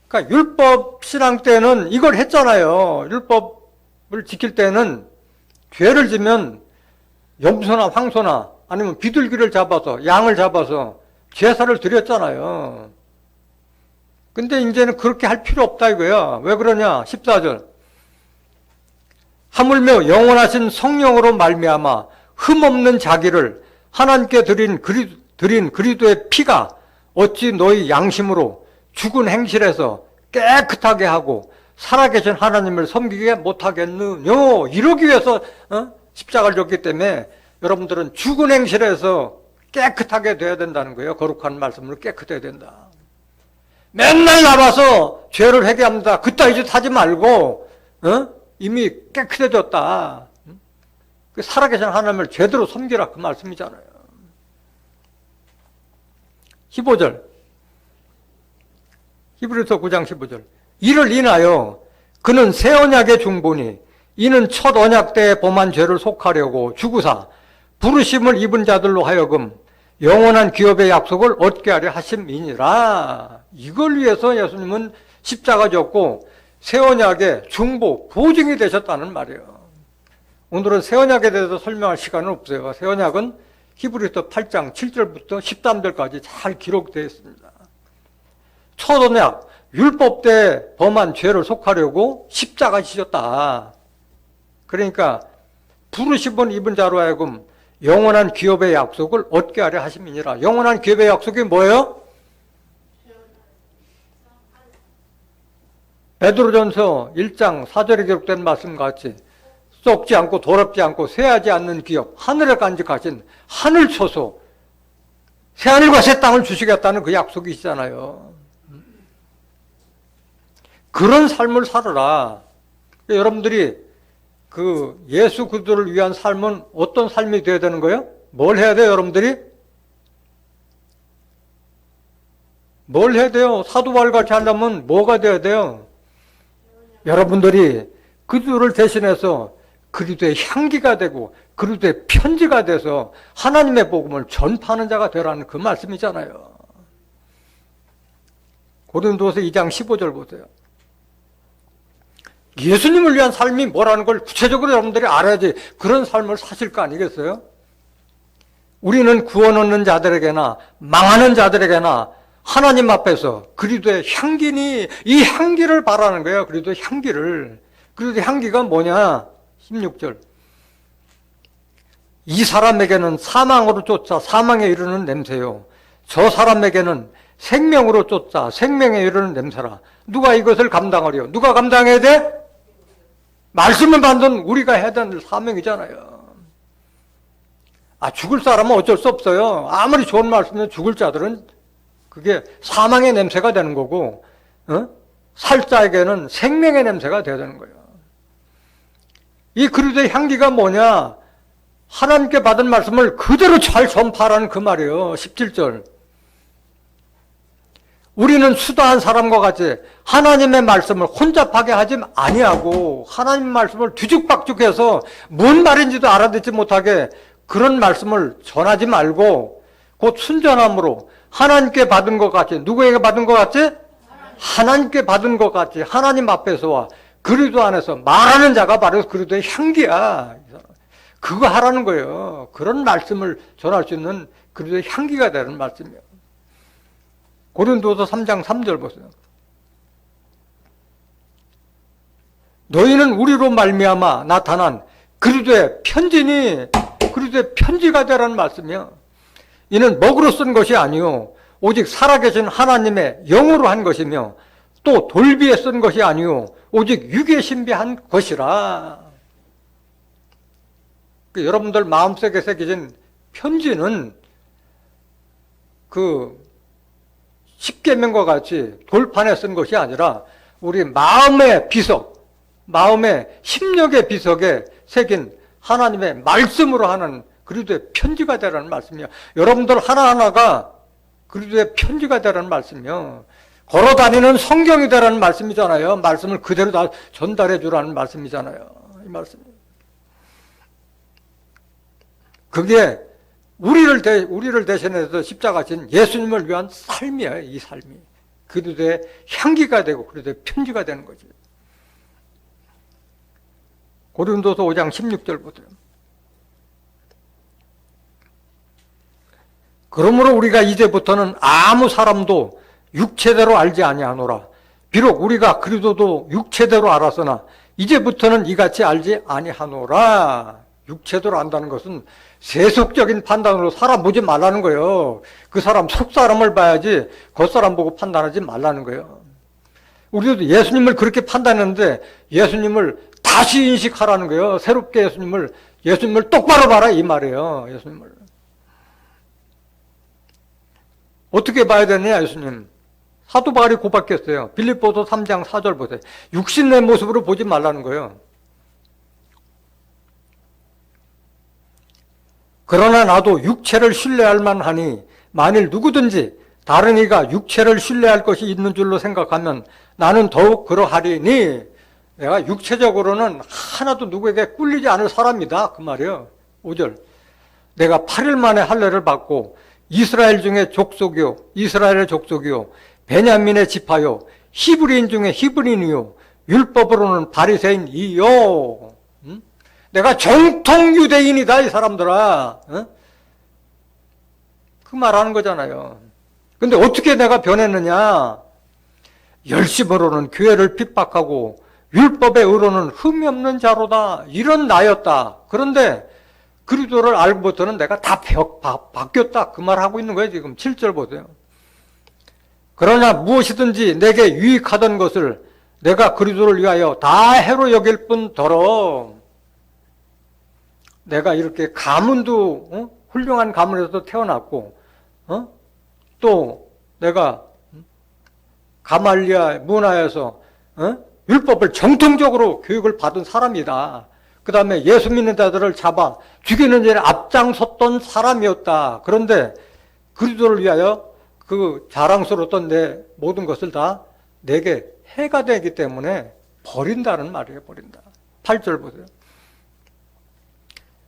그러니까 율법 신앙 때는 이걸 했잖아요. 율법을 지킬 때는 죄를 지면 염소나 황소나 아니면 비둘기를 잡아서 양을 잡아서 제사를 드렸잖아요. 근데 이제는 그렇게 할 필요 없다 이거야. 왜 그러냐? 14절. 하물며 영원하신 성령으로 말미암아 흠없는 자기를 하나님께 드린 그리스도의 피가 어찌 너희 양심으로 죽은 행실에서 깨끗하게 하고 살아계신 하나님을 섬기게 못하겠느냐? 이러기 위해서 십자가를 졌기 때문에 여러분들은 죽은 행실에서 깨끗하게 돼야 된다는 거예요. 거룩한 말씀으로 깨끗해야 된다. 맨날 나와서 죄를 회개합니다. 그따위 짓 하지 말고 이미 깨끗해졌다. 살아계신 하나님을 제대로 섬기라 그 말씀이잖아요. 15절 히브리서 9장 15절 이를 인하여 그는 새 언약의 중보니 이는 첫 언약 때에 범한 죄를 속하려고 죽으사 부르심을 입은 자들로 하여금 영원한 기업의 약속을 얻게 하려 하심이니라. 이걸 위해서 예수님은 십자가 졌고 새 언약의 중보, 보증이 되셨다는 말이에요. 오늘은 새 언약에 대해서 설명할 시간은 없어요. 새 언약은 히브리서 8장 7절부터 13절까지 잘 기록되어 있습니다. 첫 언약, 율법 때 범한 죄를 속하려고 십자가 지셨다. 그러니까 부르심을 입은 자로 하여금 영원한 기업의 약속을 얻게 하려 하심이니라. 영원한 기업의 약속이 뭐예요? 베드로전서 1장 4절에 기록된 말씀 같이 썩지 않고 더럽지 않고 쇠하지 않는 기업, 하늘에 간직하신 하늘 초소, 새하늘과 새 땅을 주시겠다는 그 약속이 있잖아요. 그런 삶을 살아라. 여러분들이 그 예수 그리스도를 위한 삶은 어떤 삶이 되어야 되는 거예요? 뭘 해야 돼요, 여러분들이? 뭘 해야 돼요? 사도바울 같이 하려면 뭐가 돼야 돼요? 여러분들이 그리스도를 대신해서 그리스도의 향기가 되고 그리스도의 편지가 돼서 하나님의 복음을 전파하는 자가 되라는 그 말씀이잖아요. 고린도서 2장 15절 보세요. 예수님을 위한 삶이 뭐라는 걸 구체적으로 여러분들이 알아야지 그런 삶을 사실 거 아니겠어요? 우리는 구원 얻는 자들에게나 망하는 자들에게나 하나님 앞에서 그리스도의 향기니 이 향기를 바라는 거예요. 그리스도의 향기를. 그리스도의 향기가 뭐냐? 16절. 이 사람에게는 사망으로 쫓아 사망에 이르는 냄새요. 저 사람에게는 생명으로 쫓아 생명에 이르는 냄새라. 누가 이것을 감당하려? 누가 감당해야 돼? 말씀을 받는 우리가 해야 되는 사명이잖아요. 죽을 사람은 어쩔 수 없어요. 아무리 좋은 말씀이면 죽을 자들은 그게 사망의 냄새가 되는 거고, 살 자에게는 생명의 냄새가 돼야 되는 거예요. 이 그리스도의 향기가 뭐냐? 하나님께 받은 말씀을 그대로 잘 전파하라는 그 말이에요. 17절. 우리는 수다한 사람과 같이 하나님의 말씀을 혼잡하게 하지 아니하고 하나님 말씀을 뒤죽박죽해서 뭔 말인지도 알아듣지 못하게 그런 말씀을 전하지 말고 곧 순전함으로 하나님께 받은 것 같이, 누구에게 받은 것 같이? 하나님께 받은 것 같이 하나님 앞에서와 그리스도 안에서 말하는 자가 바로 그리스도의 향기야. 그거 하라는 거예요. 그런 말씀을 전할 수 있는 그리스도의 향기가 되는 말씀이에요. 고린도서 3장 3절 보세요. 너희는 우리로 말미암아 나타난 그리스도의 편지니 그리스도의 편지가 되라는 말씀이야. 이는 먹으로 쓴 것이 아니요 오직 살아계신 하나님의 영으로 한 것이며 또 돌비에 쓴 것이 아니요 오직 육에 신비한 것이라. 여러분들 마음속에 새겨진 편지는 그 십계명과 같이 돌판에 쓴 것이 아니라 우리 마음의 비석, 마음의 심령의 비석에 새긴 하나님의 말씀으로 하는 그리스도의 편지가 되라는 말씀이요. 여러분들 하나하나가 그리스도의 편지가 되라는 말씀이요. 걸어다니는 성경이 되라는 말씀이잖아요. 말씀을 그대로 다 전달해 주라는 말씀이잖아요. 이 말씀. 그게 우리를 대신해서 십자가 진 예수님을 위한 삶이에요. 이 삶이. 그리스도의 향기가 되고 그리스도의 편지가 되는 거죠. 고린도서 5장 16절 보세요. 그러므로 우리가 이제부터는 아무 사람도 육체대로 알지 아니하노라. 비록 우리가 그리스도도 육체대로 알았으나 이제부터는 이같이 알지 아니하노라. 육체대로 안다는 것은 세속적인 판단으로 사람 보지 말라는 거예요. 그 사람 속 사람을 봐야지 겉사람 보고 판단하지 말라는 거예요. 우리도 예수님을 그렇게 판단했는데 예수님을 다시 인식하라는 거예요. 새롭게 예수님을 똑바로 봐라 이 말이에요. 예수님을 어떻게 봐야 되느냐. 예수님 사도 바울이 고백했어요. 빌립보서 3장 4절 보세요. 육신의 모습으로 보지 말라는 거예요. 그러나 나도 육체를 신뢰할 만하니 만일 누구든지 다른 이가 육체를 신뢰할 것이 있는 줄로 생각하면 나는 더욱 그러하리니. 내가 육체적으로는 하나도 누구에게 꿀리지 않을 사람이다 그 말이에요. 5절 내가 8일 만에 할례를 받고 이스라엘 중에 족속이요 이스라엘의 족속이요 베냐민의 지파요 히브리인 중에 히브리인이요 율법으로는 바리새인이요. 내가 정통 유대인이다 이 사람들아. 그 말하는 거잖아요. 근데 어떻게 내가 변했느냐. 열심으로는 교회를 핍박하고 율법의 의로는 흠이 없는 자로다. 이런 나였다. 그런데 그리스도를 알고부터는 내가 다 바뀌었다. 그 말하고 있는 거예요. 지금 7절 보세요. 그러나 무엇이든지 내게 유익하던 것을 내가 그리스도를 위하여 다 해로 여길 뿐더러. 내가 이렇게 가문도 훌륭한 가문에서 태어났고 또 내가 가말리아 문화에서 율법을 정통적으로 교육을 받은 사람이다. 그 다음에 예수 믿는 자들을 잡아 죽이는 일에 앞장섰던 사람이었다. 그런데 그리스도를 위하여 그 자랑스러웠던 내 모든 것을 다 내게 해가 되기 때문에 버린다는 말이에요. 버린다. 8절 보세요.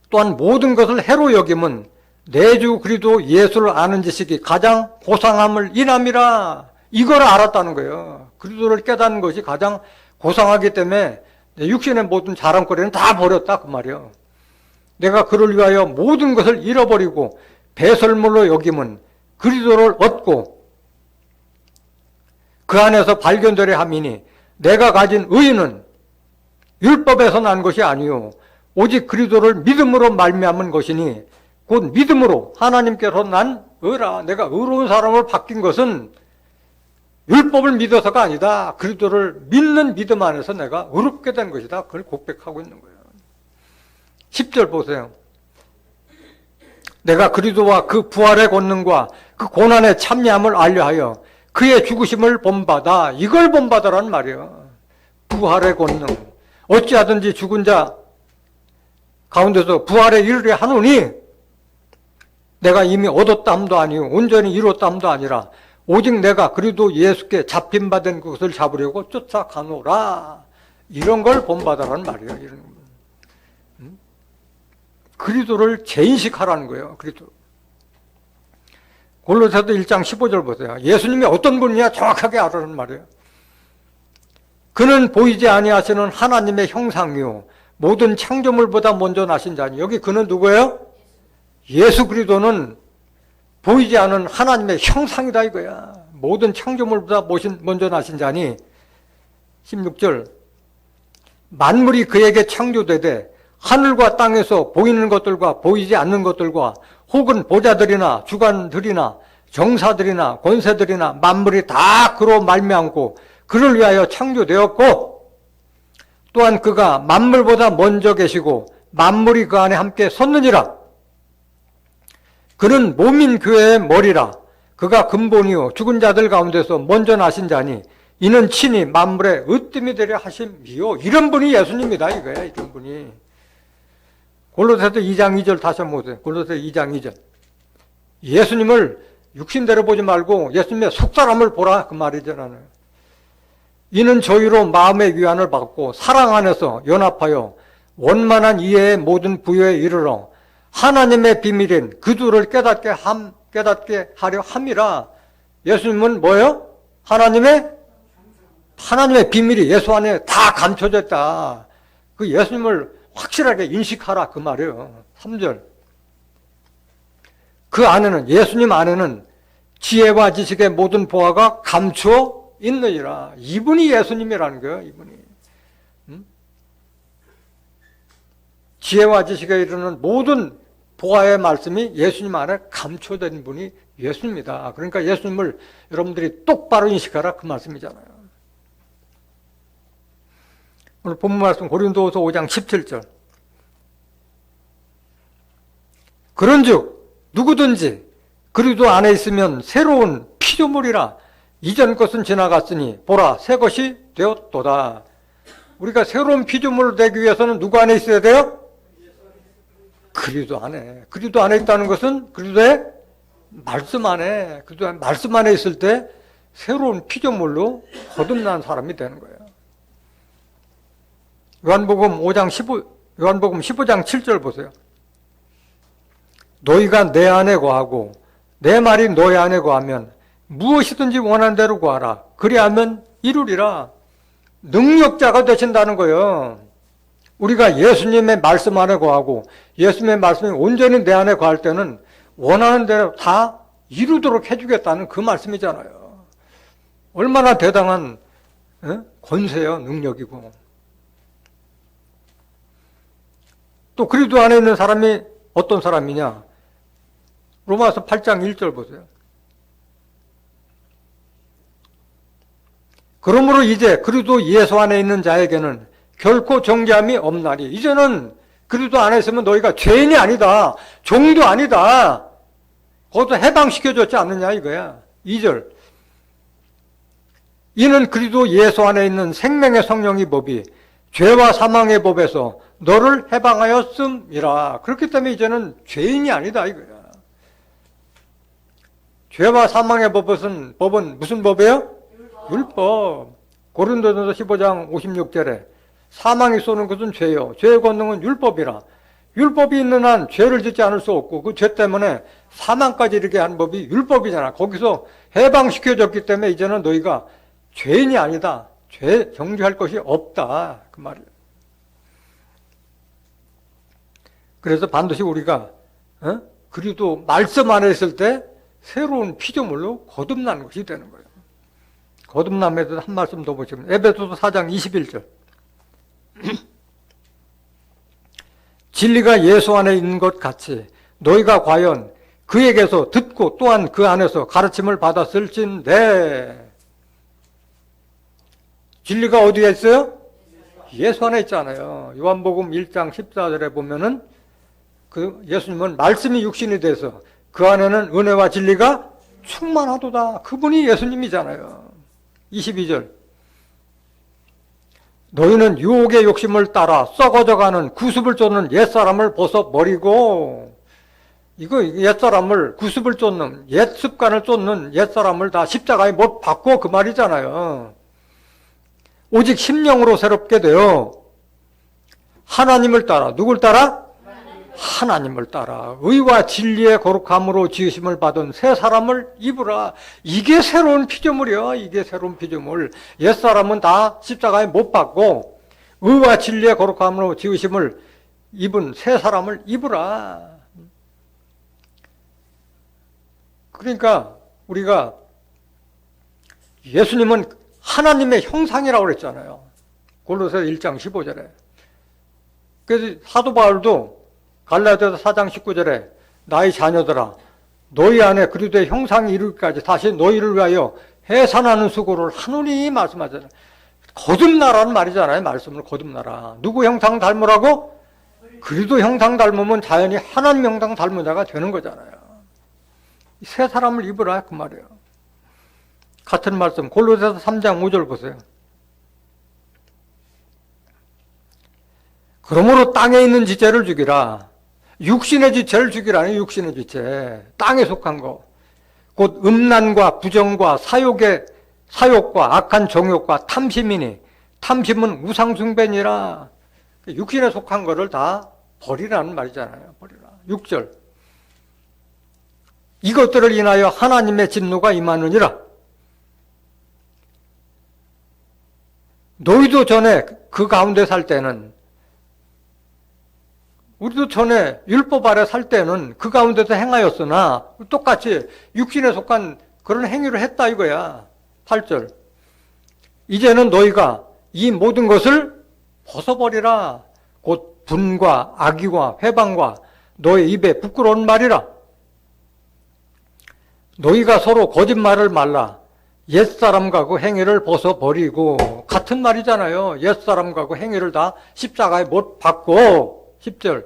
또한 모든 것을 해로 여김은 내 주 그리스도 예수를 아는 지식이 가장 고상함을 인함이라. 이걸 알았다는 거예요. 그리스도를 깨닫는 것이 가장 고상하기 때문에 내 육신의 모든 자랑거리는 다 버렸다 그 말이에요. 내가 그를 위하여 모든 것을 잃어버리고 배설물로 여김은 그리스도를 얻고 그 안에서 발견되려 함이니 내가 가진 의는 율법에서 난 것이 아니요 오직 그리스도를 믿음으로 말미암은 것이니 곧 믿음으로 하나님께서 난 의라. 내가 의로운 사람으로 바뀐 것은 율법을 믿어서가 아니다. 그리스도를 믿는 믿음 안에서 내가 의롭게 된 것이다. 그걸 고백하고 있는 거예요. 10절 보세요. 내가 그리스도와 그 부활의 권능과 그 고난의 참여함을 알려하여 그의 죽으심을 본받아. 이걸 본받아라는 말이에요. 부활의 권능. 어찌하든지 죽은 자 가운데서 부활에 이르려 하노니 내가 이미 얻었다 함도 아니요 온전히 이뤘다 함도 아니라 오직 내가 그리스도 예수께 잡힌 바 된 그것을 잡으려고 쫓아가노라. 이런 걸 본받아라는 말이에요. 이런 거. 그리스도를 재인식하라는 거예요. 그리스도. 골로새서 1장 15절 보세요. 예수님이 어떤 분이냐 정확하게 알아라는 말이에요. 그는 보이지 아니하시는 하나님의 형상이요 모든 창조물보다 먼저 나신 자니. 여기 그는 누구예요? 예수 그리스도는 보이지 않은 하나님의 형상이다 이거야. 모든 창조물보다 먼저 나신 자니. 16절 만물이 그에게 창조되되 하늘과 땅에서 보이는 것들과 보이지 않는 것들과 혹은 보좌들이나 주관들이나 정사들이나 권세들이나 만물이 다 그로 말미암고 그를 위하여 창조되었고 또한 그가 만물보다 먼저 계시고 만물이 그 안에 함께 섰느니라. 그는 몸인 교회의 머리라. 그가 근본이요 죽은 자들 가운데서 먼저 나신 자니 이는 친히 만물의 으뜸이 되려 하심이요. 이런 분이 예수님이다 이거야. 이런 분이. 골로새서 2장 2절 다시 한번 보세요. 골로새서 2장 2절. 예수님을 육신대로 보지 말고 예수님의 속사람을 보라 그 말이잖아요. 이는 저희로 마음의 위안을 받고 사랑 안에서 연합하여 원만한 이해의 모든 부여에 이르러 하나님의 비밀인 그 둘을 깨닫게 하려 함이라. 예수님은 뭐예요? 하나님의 비밀이 예수 안에 다 감춰져 있다. 그 예수님을 확실하게 인식하라 그 말이에요. 3절 그 안에는, 예수님 안에는 지혜와 지식의 모든 보화가 감추어 있느니라. 이분이 예수님이라는 거예요, 이분이. 지혜와 지식에 이르는 모든 보화의 말씀이 예수님 안에 감춰된 분이 예수님이다. 그러니까 예수님을 여러분들이 똑바로 인식하라, 그 말씀이잖아요. 오늘 본문 말씀 고린도후서 5장 17절. 그런즉 누구든지 그리스도 안에 있으면 새로운 피조물이라. 이전 것은 지나갔으니 보라 새 것이 되었도다. 우리가 새로운 피조물을 되기 위해서는 누구 안에 있어야 돼요? 그리스도 안에. 그리스도 안에 있다는 것은 그리스도의 말씀 안에, 그리스도의 말씀 안에 있을 때 새로운 피조물로 거듭난 사람이 되는 거예요. 요한복음 15장 7절 보세요. 너희가 내 안에 거하고 내 말이 너희 안에 거하면 무엇이든지 원하는 대로 구하라. 그리하면 이루리라. 능력자가 되신다는 거예요. 우리가 예수님의 말씀 안에 거하고 예수님의 말씀이 온전히 내 안에 거할 때는 원하는 대로 다 이루도록 해주겠다는 그 말씀이잖아요. 얼마나 대단한 권세요, 능력이고. 또 그리스도 안에 있는 사람이 어떤 사람이냐? 로마서 8장 1절 보세요. 그러므로 이제 그리스도 예수 안에 있는 자에게는 결코 정죄함이 없나니. 이제는 그리스도 안에 있으면 너희가 죄인이 아니다, 종도 아니다, 거기서 해방시켜줬지 않느냐 이거야. 2절. 이는 그리스도 예수 안에 있는 생명의 성령의 법이 죄와 사망의 법에서 너를 해방하였음이라. 그렇기 때문에 이제는 죄인이 아니다 이거야. 죄와 사망의 법은 무슨 법이에요? 율법. 고린도전서 15장 56절에 사망이 쏘는 것은 죄요, 죄의 권능은 율법이라. 율법이 있는 한 죄를 짓지 않을 수 없고 그 죄 때문에 사망까지 이르게 한 법이 율법이잖아. 거기서 해방시켜줬기 때문에 이제는 너희가 죄인이 아니다, 죄 정죄할 것이 없다, 그 말이에요. 그래서 반드시 우리가 그리스도 말씀 안에 있을 때 새로운 피조물로 거듭나는 것이 되는 거예요. 거듭남에 대해서 한 말씀 더 보시면 에베소서 4장 21절. 진리가 예수 안에 있는 것 같이 너희가 과연 그에게서 듣고 또한 그 안에서 가르침을 받았을진데. 진리가 어디에 있어요? 예수 안에 있잖아요. 요한복음 1장 14절에 보면은 그 예수님은 말씀이 육신이 돼서 그 안에는 은혜와 진리가 충만하도다. 그분이 예수님이잖아요. 22절. 너희는 유혹의 욕심을 따라 썩어져가는 구습을 쫓는 옛사람을 벗어버리고. 이거 옛사람을, 구습을 쫓는, 옛 습관을 쫓는 옛사람을 다 십자가에 못 박고 그 말이잖아요. 오직 심령으로 새롭게 되어 하나님을 따라, 누굴 따라? 하나님을 따라 의와 진리의 거룩함으로 지으심을 받은 새 사람을 입으라. 이게 새로운 피조물이야. 이게 새로운 피조물. 옛사람은 다 십자가에 못 박고 의와 진리의 거룩함으로 지으심을 입은 새 사람을 입으라. 그러니까 우리가 예수님은 하나님의 형상이라고 그랬잖아요. 골로새 1장 15절에. 그래서 사도 바울도 갈라디아서 4장 19절에 나의 자녀들아 너희 안에 그리스도의 형상이 이르기까지 다시 너희를 위하여 해산하는 수고를 하노니 말씀하잖아요. 거듭나라는 말이잖아요. 말씀을 거듭나라. 누구 형상 닮으라고? 그리스도 형상 닮으면 자연히 하나님 형상 닮은 자가 되는 거잖아요. 새 사람을 입으라 그 말이에요. 같은 말씀 골로새서 3장 5절 보세요. 그러므로 땅에 있는 지체를 죽이라. 육신의 지체를 죽이라니. 육신의 지체, 땅에 속한 거, 곧 음란과 부정과 사욕과 악한 정욕과 탐심이니 탐심은 우상숭배니라. 육신에 속한 거를 다 버리라는 말이잖아요. 버리라. 6절. 이것들을 인하여 하나님의 진노가 임하느니라. 너희도 전에 그 가운데 살 때는 우리도 전에 율법 아래 살 때는 그 가운데서 행하였으나 똑같이 육신에 속한 그런 행위를 했다 이거야. 8절. 이제는 너희가 이 모든 것을 벗어버리라. 곧 분과 악의와 회방과 너의 입에 부끄러운 말이라. 너희가 서로 거짓말을 말라. 옛사람과 그 행위를 벗어버리고. 같은 말이잖아요. 옛사람과 그 행위를 다 십자가에 못 박고. 10절.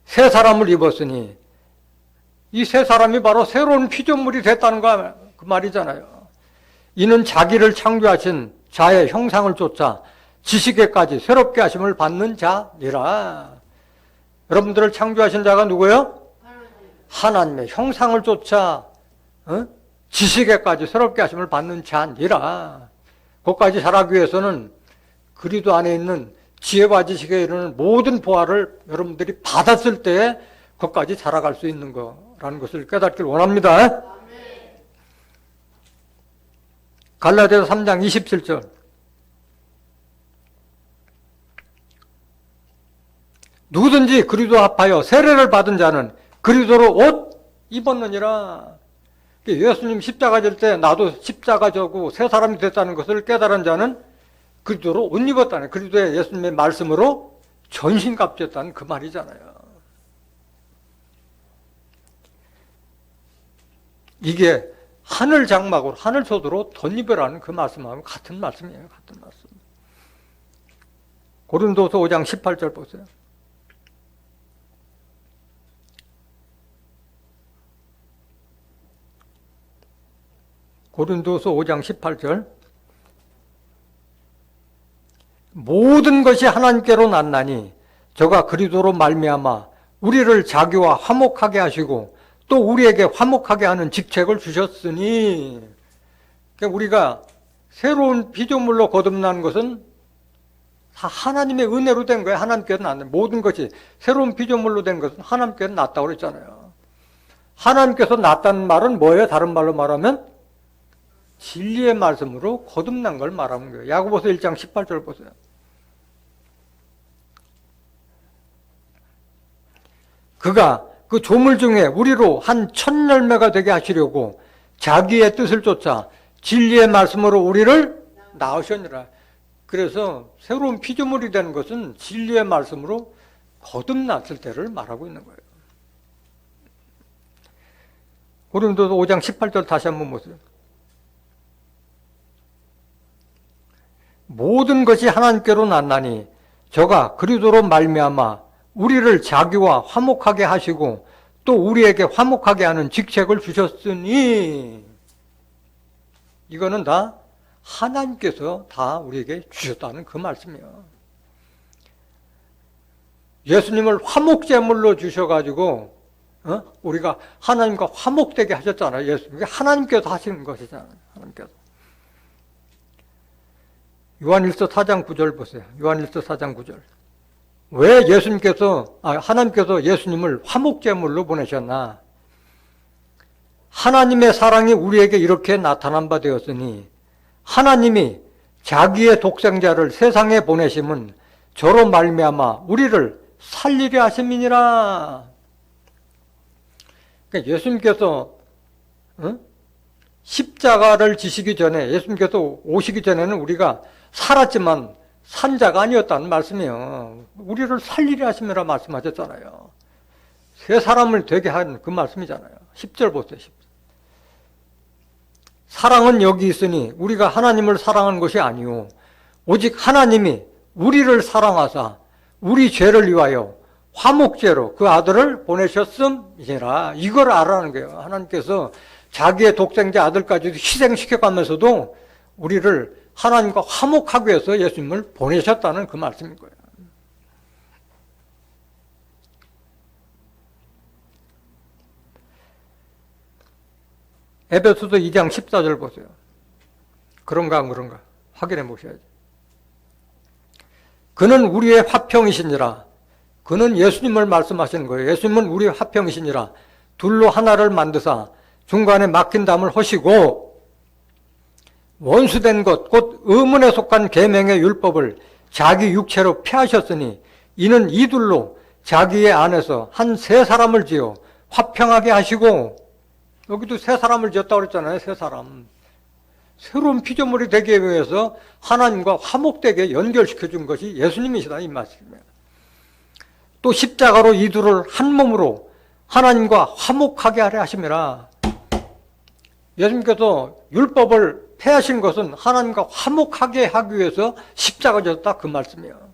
새 사람을 입었으니 이 새 사람이 바로 새로운 피조물이 됐다는 거 그 말이잖아요. 이는 자기를 창조하신 자의 형상을 쫓아 지식에까지 새롭게 하심을 받는 자니라. 여러분들을 창조하신 자가 누구예요? 하나님의 형상을 쫓아 지식에까지 새롭게 하심을 받는 자니라. 거기까지 자라기 위해서는 그리스도 안에 있는 지혜와 지식에 이르는 모든 보화를 여러분들이 받았을 때 거기까지 자라갈 수 있는 거라는 것을 깨닫길 원합니다. 갈라디아서 3장 27절. 누구든지 그리스도와 합하여 세례를 받은 자는 그리스도로 옷 입었느니라. 예수님 십자가 질 때 나도 십자가 져고 새 사람이 됐다는 것을 깨달은 자는 그리스도로 옷 입었다는, 그리스도의 예수님의 말씀으로 전신갑주했다는 그 말이잖아요. 이게 하늘 장막으로 하늘 소도로 덧입으라는 그 말씀하고 같은 말씀이에요. 같은 말씀. 고린도서 5장 18절 보세요. 고린도서 5장 18절. 모든 것이 하나님께로 났나니 저가 그리스도로 말미암아 우리를 자기와 화목하게 하시고 또 우리에게 화목하게 하는 직책을 주셨으니. 그러니까 우리가 새로운 피조물로 거듭난 것은 다 하나님의 은혜로 된 거예요. 하나님께서 났네. 모든 것이 새로운 피조물로 된 것은 하나님께서 났다고 그랬잖아요. 하나님께서 났다는 말은 뭐예요? 다른 말로 말하면 진리의 말씀으로 거듭난 걸 말하는 거예요. 야고보서 1장 18절 보세요. 그가 그 조물 중에 우리로 한 첫 열매가 되게 하시려고 자기의 뜻을 쫓아 진리의 말씀으로 우리를 낳으셨느라. 그래서 새로운 피조물이 되는 것은 진리의 말씀으로 거듭났을 때를 말하고 있는 거예요. 고린도서 5장 18절 다시 한번 보세요. 모든 것이 하나님께로 났나니 저가 그리스도로 말미암아 우리를 자기와 화목하게 하시고 또 우리에게 화목하게 하는 직책을 주셨으니. 이거는 다 하나님께서 다 우리에게 주셨다는 그 말씀이에요. 예수님을 화목제물로 주셔가지고 우리가 하나님과 화목되게 하셨잖아요. 예수님. 하나님께서 하시는 것이잖아요. 하나님께서. 요한일서 4장 9절 보세요. 요한일서 4장 9절. 왜 하나님께서 예수님을 화목제물로 보내셨나? 하나님의 사랑이 우리에게 이렇게 나타난 바 되었으니 하나님이 자기의 독생자를 세상에 보내심은 저로 말미암아 우리를 살리려 하심이니라. 그러니까 예수님께서 십자가를 지시기 전에, 예수님께서 오시기 전에는 우리가 살았지만 산자가 아니었다는 말씀이에요. 우리를 살리려 하심이라 말씀하셨잖아요. 새 사람을 되게 한 그 말씀이잖아요. 10절 보세요. 10절. 사랑은 여기 있으니 우리가 하나님을 사랑한 것이 아니오 오직 하나님이 우리를 사랑하사 우리 죄를 위하여 화목제로 그 아들을 보내셨음이니라. 이걸 알아라는 거예요. 하나님께서 자기의 독생자 아들까지도 희생시켜가면서도 우리를 하나님과 화목하기 위해서 예수님을 보내셨다는 그 말씀인 거예요. 에베소서 2장 14절 보세요. 그런가 안 그런가 확인해 보셔야죠. 그는 우리의 화평이시니라. 그는 예수님을 말씀하시는 거예요. 예수님은 우리의 화평이시니라. 둘로 하나를 만드사 중간에 막힌 담을 허시고 원수된 것 곧 의문에 속한 계명의 율법을 자기 육체로 폐하셨으니 이는 이둘로 자기의 안에서 한 세 사람을 지어 화평하게 하시고, 여기도 세 사람을 지었다고 그랬잖아요. 세 사람. 새로운 피조물이 되기 위해서 하나님과 화목되게 연결시켜 준 것이 예수님이시다 이 말씀이에요. 또 십자가로 이들을 한 몸으로 하나님과 화목하게 하려 하심이라. 예수님께서 율법을 폐하신 것은 하나님과 화목하게 하기 위해서 십자가 졌다 그 말씀이에요.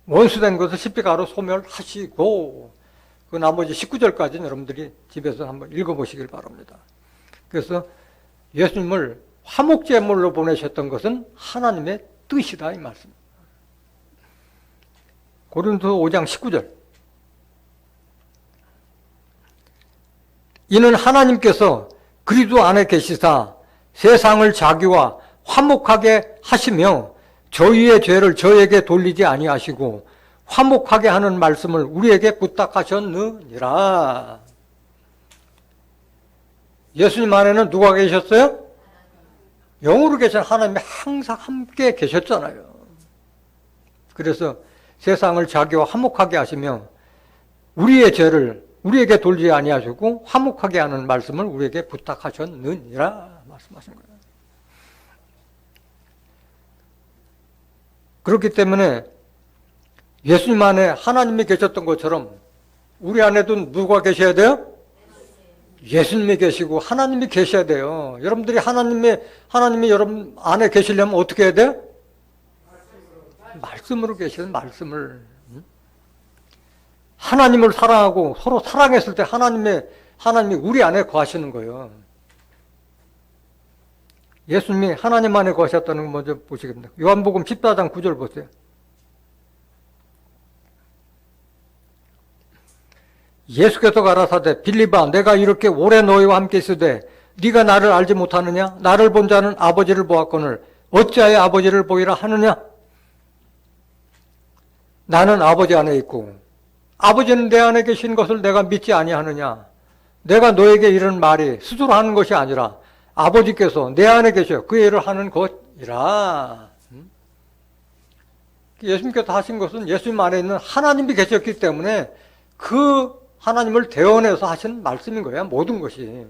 원수된 것을 십자가로 소멸하시고, 그 나머지 19절까지는 여러분들이 집에서 한번 읽어보시길 바랍니다. 그래서 예수님을 화목제물로 보내셨던 것은 하나님의 뜻이다 이 말씀. 고린도서 5장 19절. 이는 하나님께서 그리스도 안에 계시사 세상을 자기와 화목하게 하시며 저희의 죄를 저에게 돌리지 아니하시고 화목하게 하는 말씀을 우리에게 부탁하셨느니라. 예수님 안에는 누가 계셨어요? 영으로 계신 하나님이 항상 함께 계셨잖아요. 그래서 세상을 자기와 화목하게 하시며 우리의 죄를 우리에게 돌리지 아니하시고 화목하게 하는 말씀을 우리에게 부탁하셨느니라 말씀하신 거예요. 그렇기 때문에 예수님 안에 하나님이 계셨던 것처럼 우리 안에도 누가 계셔야 돼요? 예수님이 계시고 하나님이 계셔야 돼요. 여러분들이 하나님이 여러분 안에 계시려면 어떻게 해야 돼요? 말씀으로 계셔야 돼요. 말씀을. 하나님을 사랑하고 서로 사랑했을 때 하나님이 우리 안에 거하시는 거예요. 예수님이 하나님 안에 거하셨다는 거 먼저 보시겠습니다. 요한복음 14장 9절 보세요. 예수께서 가라사대 빌립아 내가 이렇게 오래 너희와 함께 있으되 네가 나를 알지 못하느냐? 나를 본 자는 아버지를 보았거늘 어찌하여 아버지를 보이라 하느냐? 나는 아버지 안에 있고 아버지는 내 안에 계신 것을 내가 믿지 아니하느냐? 내가 너에게 이런 말이 스스로 하는 것이 아니라 아버지께서 내 안에 계셔 그 일을 하는 것이라. 예수님께서 하신 것은 예수님 안에 있는 하나님이 계셨기 때문에 그 하나님을 대언해서 하신 말씀인 거야, 모든 것이.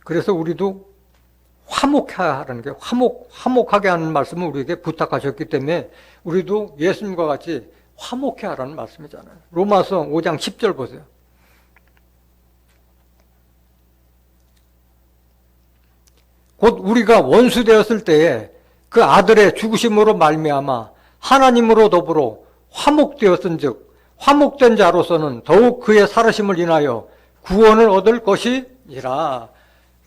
그래서 우리도 화목하라는 게, 화목하게 하는 말씀을 우리에게 부탁하셨기 때문에 우리도 예수님과 같이 화목해 하라는 말씀이잖아요. 로마서 5장 10절 보세요. 곧 우리가 원수 되었을 때에 그 아들의 죽으심으로 말미암아 하나님으로 더불어 화목되었은즉 화목된 자로서는 더욱 그의 살으심을 인하여 구원을 얻을 것이니라.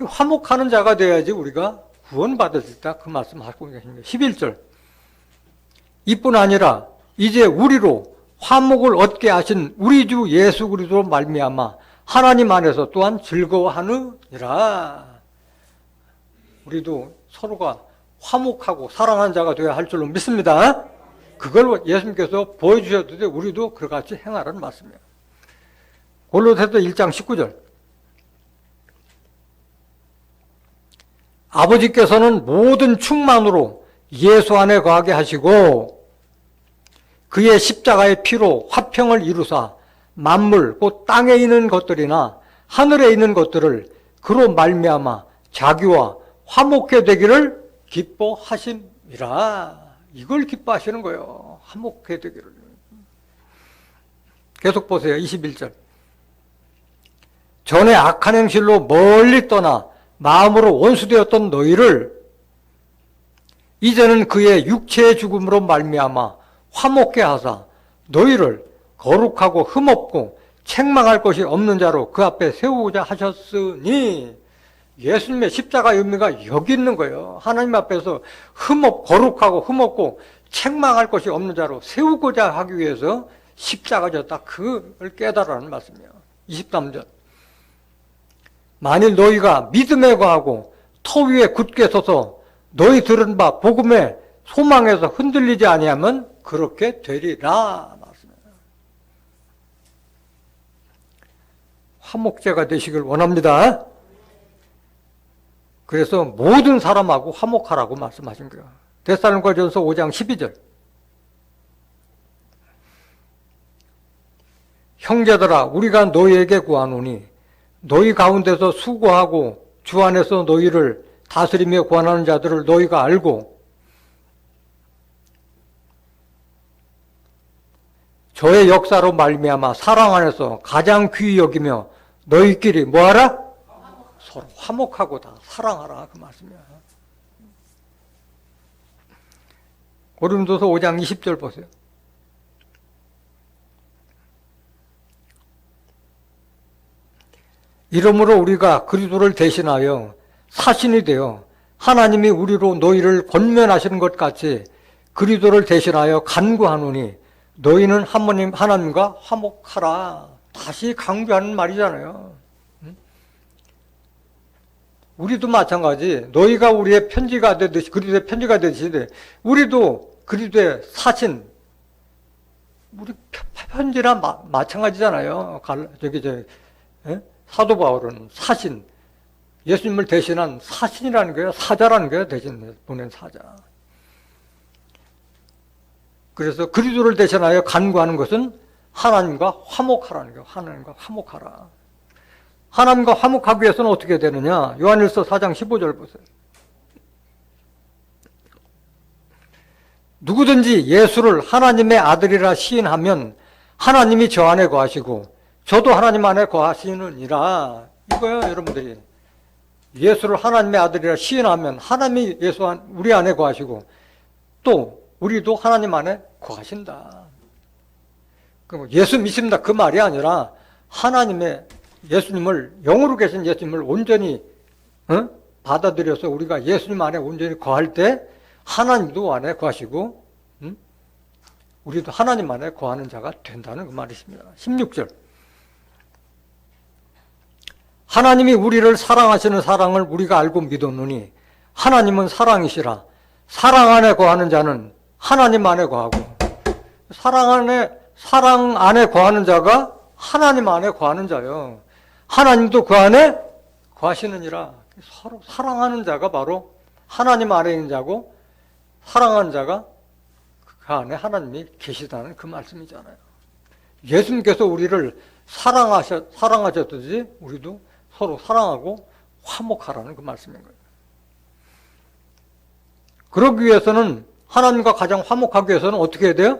화목하는 자가 되어야지 우리가 구원받을 수 있다. 그 말씀하고 계십니다. 11절. 이뿐 아니라 이제 우리로 화목을 얻게 하신 우리 주 예수 그리스도로 말미암아 하나님 안에서 또한 즐거워하느니라. 우리도 서로가 화목하고 사랑하는 자가 되어야 할 줄로 믿습니다. 그걸 예수님께서 보여주셨는데 우리도 그같이 행하라는 말씀이에요. 골로새서 1장 19절. 아버지께서는 모든 충만으로 예수 안에 거하게 하시고 그의 십자가의 피로 화평을 이루사 만물 곧 땅에 있는 것들이나 하늘에 있는 것들을 그로 말미암아 자기와 화목해 되기를 기뻐하심이라. 이걸 기뻐하시는 거예요. 화목해 되기를. 계속 보세요. 21절. 전에 악한 행실로 멀리 떠나 마음으로 원수되었던 너희를 이제는 그의 육체의 죽음으로 말미암아 화목해 하사 너희를 거룩하고 흠없고 책망할 것이 없는 자로 그 앞에 세우고자 하셨으니. 예수님의 십자가의 의미가 여기 있는 거예요. 하나님 앞에서 거룩하고 흠없고 책망할 것이 없는 자로 세우고자 하기 위해서 십자가 졌다. 그걸 깨달으라는 말씀이에요. 23절. 만일 너희가 믿음에 거하고 터 위에 굳게 서서 너희 들은 바 복음의 소망에서 흔들리지 아니하면 그렇게 되리라. 말씀이에요. 화목제가 되시길 원합니다. 그래서 모든 사람하고 화목하라고 말씀하신 거예요. 데살로니가전서 5장 12절. 형제들아 우리가 너희에게 구하노니 너희 가운데서 수고하고 주 안에서 너희를 다스리며 권하는 자들을 너희가 알고 저의 역사로 말미암아 사랑 안에서 가장 귀히 여기며 너희끼리 뭐하라? 서로 화목하고 다 사랑하라 그 말씀이야. 고린도서 5장 20절 보세요. 이러므로 우리가 그리스도를 대신하여 사신이 되어 하나님이 우리로 너희를 권면하시는 것 같이 그리스도를 대신하여 간구하노니 너희는 하나님과 화목하라. 다시 강조하는 말이잖아요. 우리도 마찬가지. 너희가 우리의 편지가 되듯이 그리스도의 편지가 되듯이 우리도 그리스도의 사신 우리 편지랑 마찬가지잖아요. 사도 바울은 사신, 예수님을 대신한 사신이라는 거예요. 사자라는 거예요. 대신 보낸 사자. 그래서 그리스도를 대신하여 간구하는 것은 하나님과 화목하라는 거예요. 하나님과 화목하라. 하나님과 화목하기 위해서는 어떻게 되느냐? 요한일서 4장 15절 보세요. 누구든지 예수를 하나님의 아들이라 시인하면 하나님이 저 안에 거하시고 저도 하나님 안에 거하시느니라. 이거예요, 여러분들이. 예수를 하나님의 아들이라 시인하면 하나님이 우리 안에 거하시고 또 우리도 하나님 안에 거하신다. 예수 믿습니다. 그 말이 아니라 하나님의 예수님을, 영으로 계신 예수님을 온전히 받아들여서 우리가 예수님 안에 온전히 거할 때 하나님도 안에 거하시고 우리도 하나님 안에 거하는 자가 된다는 그 말이십니다. 16절. 하나님이 우리를 사랑하시는 사랑을 우리가 알고 믿었노니 하나님은 사랑이시라. 사랑 안에 거하는 자는 하나님 안에 거하고 사랑 안에 거하는 자가 하나님 안에 거하는 자요. 하나님도 그 안에 거하시느니라. 서로 사랑하는 자가 바로 하나님 안에 있는 자고 사랑하는 자가 그 안에 하나님이 계시다는 그 말씀이잖아요. 예수님께서 우리를 사랑하셨듯이 우리도 서로 사랑하고 화목하라는 그 말씀인 거예요. 그러기 위해서는 하나님과 가장 화목하기 위해서는 어떻게 해야 돼요?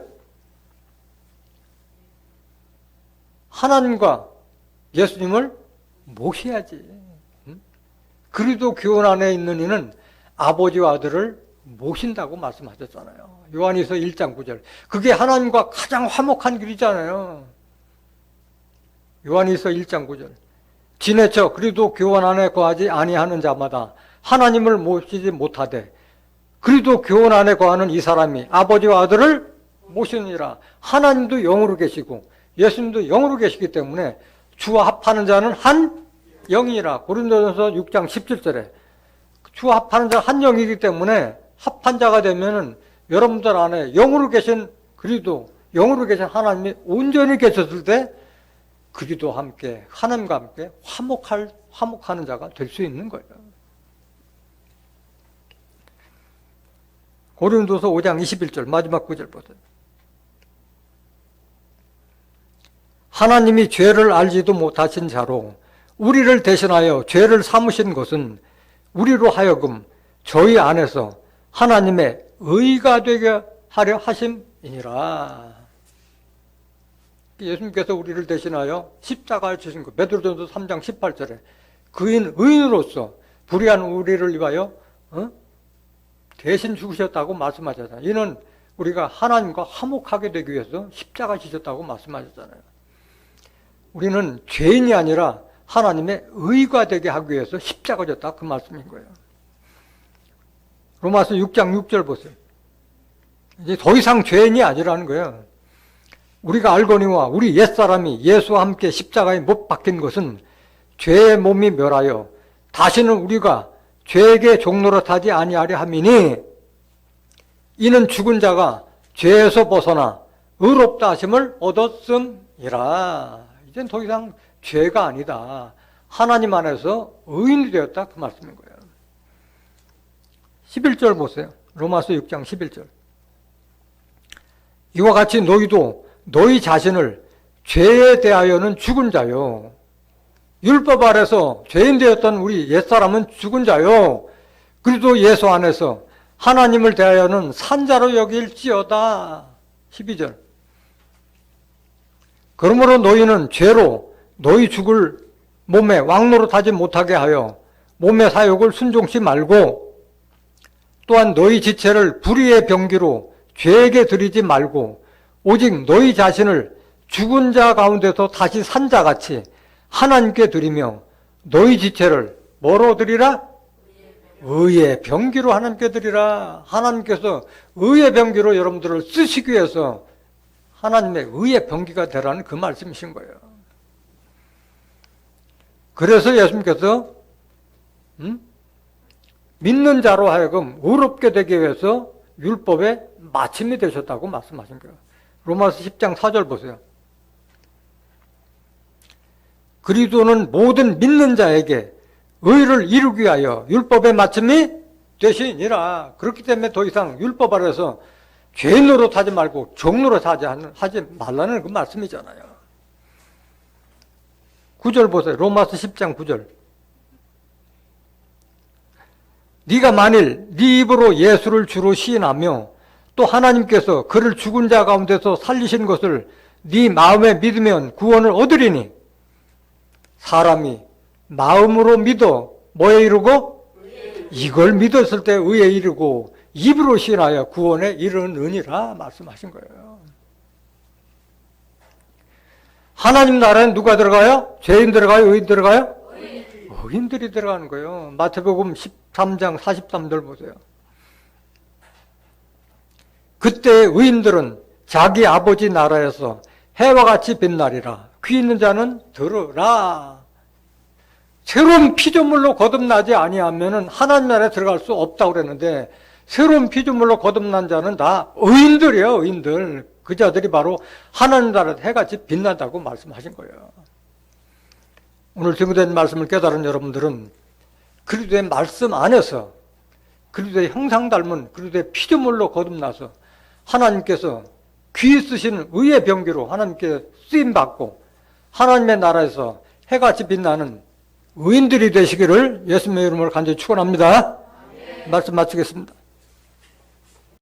하나님과 예수님을 모셔야지. 그리스도 교훈 안에 있는 이는 아버지와 아들을 모신다고 말씀하셨잖아요. 요한일서 1장 9절. 그게 하나님과 가장 화목한 길이잖아요. 요한일서 1장 9절. 지내쳐 그리스도 교훈 안에 거하지 아니하는 자마다 하나님을 모시지 못하되 그리스도 교훈 안에 거하는 이 사람이 아버지와 아들을 모시느니라. 하나님도 영으로 계시고 예수님도 영으로 계시기 때문에 주와 합하는 자는 한 영이라. 고린도전서 6장 17절에 주와 합하는 자는 한 영이기 때문에 합한 자가 되면은 여러분들 안에 영으로 계신 그리스도, 영으로 계신 하나님이 온전히 계셨을 때 그리스도와 함께 하나님과 함께 화목하는 자가 될 수 있는 거예요. 고린도서 5장 21절 마지막 구절 보세요. 하나님이 죄를 알지도 못하신 자로 우리를 대신하여 죄를 삼으신 것은 우리로 하여금 저희 안에서 하나님의 의가 되게 하려 하심이니라. 예수님께서 우리를 대신하여 십자가를 지신 것. 베드로전서 3장 18절에 의인으로서 불의한 우리를 위하여 대신 죽으셨다고 말씀하셨잖아요. 이는 우리가 하나님과 화목하게 되기 위해서 십자가 지셨다고 말씀하셨잖아요. 우리는 죄인이 아니라 하나님의 의가 되게 하기 위해서 십자가 졌다 그 말씀인 거예요. 로마서 6장 6절 보세요. 이제 더 이상 죄인이 아니라는 거예요. 우리가 알거니와 우리 옛사람이 예수와 함께 십자가에 못 박힌 것은 죄의 몸이 멸하여 다시는 우리가 죄에게 종노릇하지 아니하려 함이니 이는 죽은 자가 죄에서 벗어나 의롭다 하심을 얻었음이라. 이젠 더 이상 죄가 아니다. 하나님 안에서 의인이 되었다 그 말씀인 거예요. 11절 보세요. 로마서 6장 11절. 이와 같이 너희도 너희 자신을 죄에 대하여는 죽은 자요. 율법 아래서 죄인 되었던 우리 옛사람은 죽은 자요. 그리도 예수 안에서 하나님을 대하여는 산자로 여길지어다. 12절. 그러므로 너희는 죄로 너희 죽을 몸에 왕노릇하지 못하게 하여 몸의 사욕을 순종치 말고, 또한 너희 지체를 불의의 병기로 죄에게 드리지 말고 오직 너희 자신을 죽은 자 가운데서 다시 산 자같이 하나님께 드리며 너희 지체를 뭐로 드리라? 의의 병기로 하나님께 드리라. 하나님께서 의의 병기로 여러분들을 쓰시기 위해서 하나님의 의의 병기가 되라는 그 말씀이신 거예요. 그래서 예수님께서 믿는 자로 하여금 의롭게 되기 위해서 율법의 마침이 되셨다고 말씀하신 거예요. 로마서 10장 4절 보세요. 그리스도는 모든 믿는 자에게 의를 이루기 위하여 율법의 마침이 되시니라. 그렇기 때문에 더 이상 율법 아래서 죄 노릇하지 말고 종 노릇하지 말라는 그 말씀이잖아요. 9절 보세요. 로마서 10장 9절. 네가 만일 네 입으로 예수를 주로 시인하며 또 하나님께서 그를 죽은 자 가운데서 살리신 것을 네 마음에 믿으면 구원을 얻으리니, 사람이 마음으로 믿어 뭐에 이르고? 이걸 믿었을 때 의에 이르고 입으로 시인하여 구원에 이르느니라 말씀하신 거예요. 하나님 나라에 누가 들어가요? 죄인 들어가요? 의인 들어가요? 의인들이 들어가는 거예요. 마태복음 13장 43절 보세요. 그때 의인들은 자기 아버지 나라에서 해와 같이 빛나리라. 귀 있는 자는 들으라. 새로운 피조물로 거듭나지 아니하면은 하나님 나라에 들어갈 수 없다고 그랬는데, 새로운 피조물로 거듭난 자는 다 의인들이에요. 의인들. 그 자들이 바로 하나님 나라에 해같이 빛난다고 말씀하신 거예요. 오늘 증거된 말씀을 깨달은 여러분들은 그리스도의 말씀 안에서 그리스도의 형상 닮은 그리스도의 피조물로 거듭나서 하나님께서 귀 쓰신 의의 병기로 하나님께 쓰임받고 하나님의 나라에서 해같이 빛나는 의인들이 되시기를 예수님의 이름으로 간절히 축원합니다. 말씀 마치겠습니다.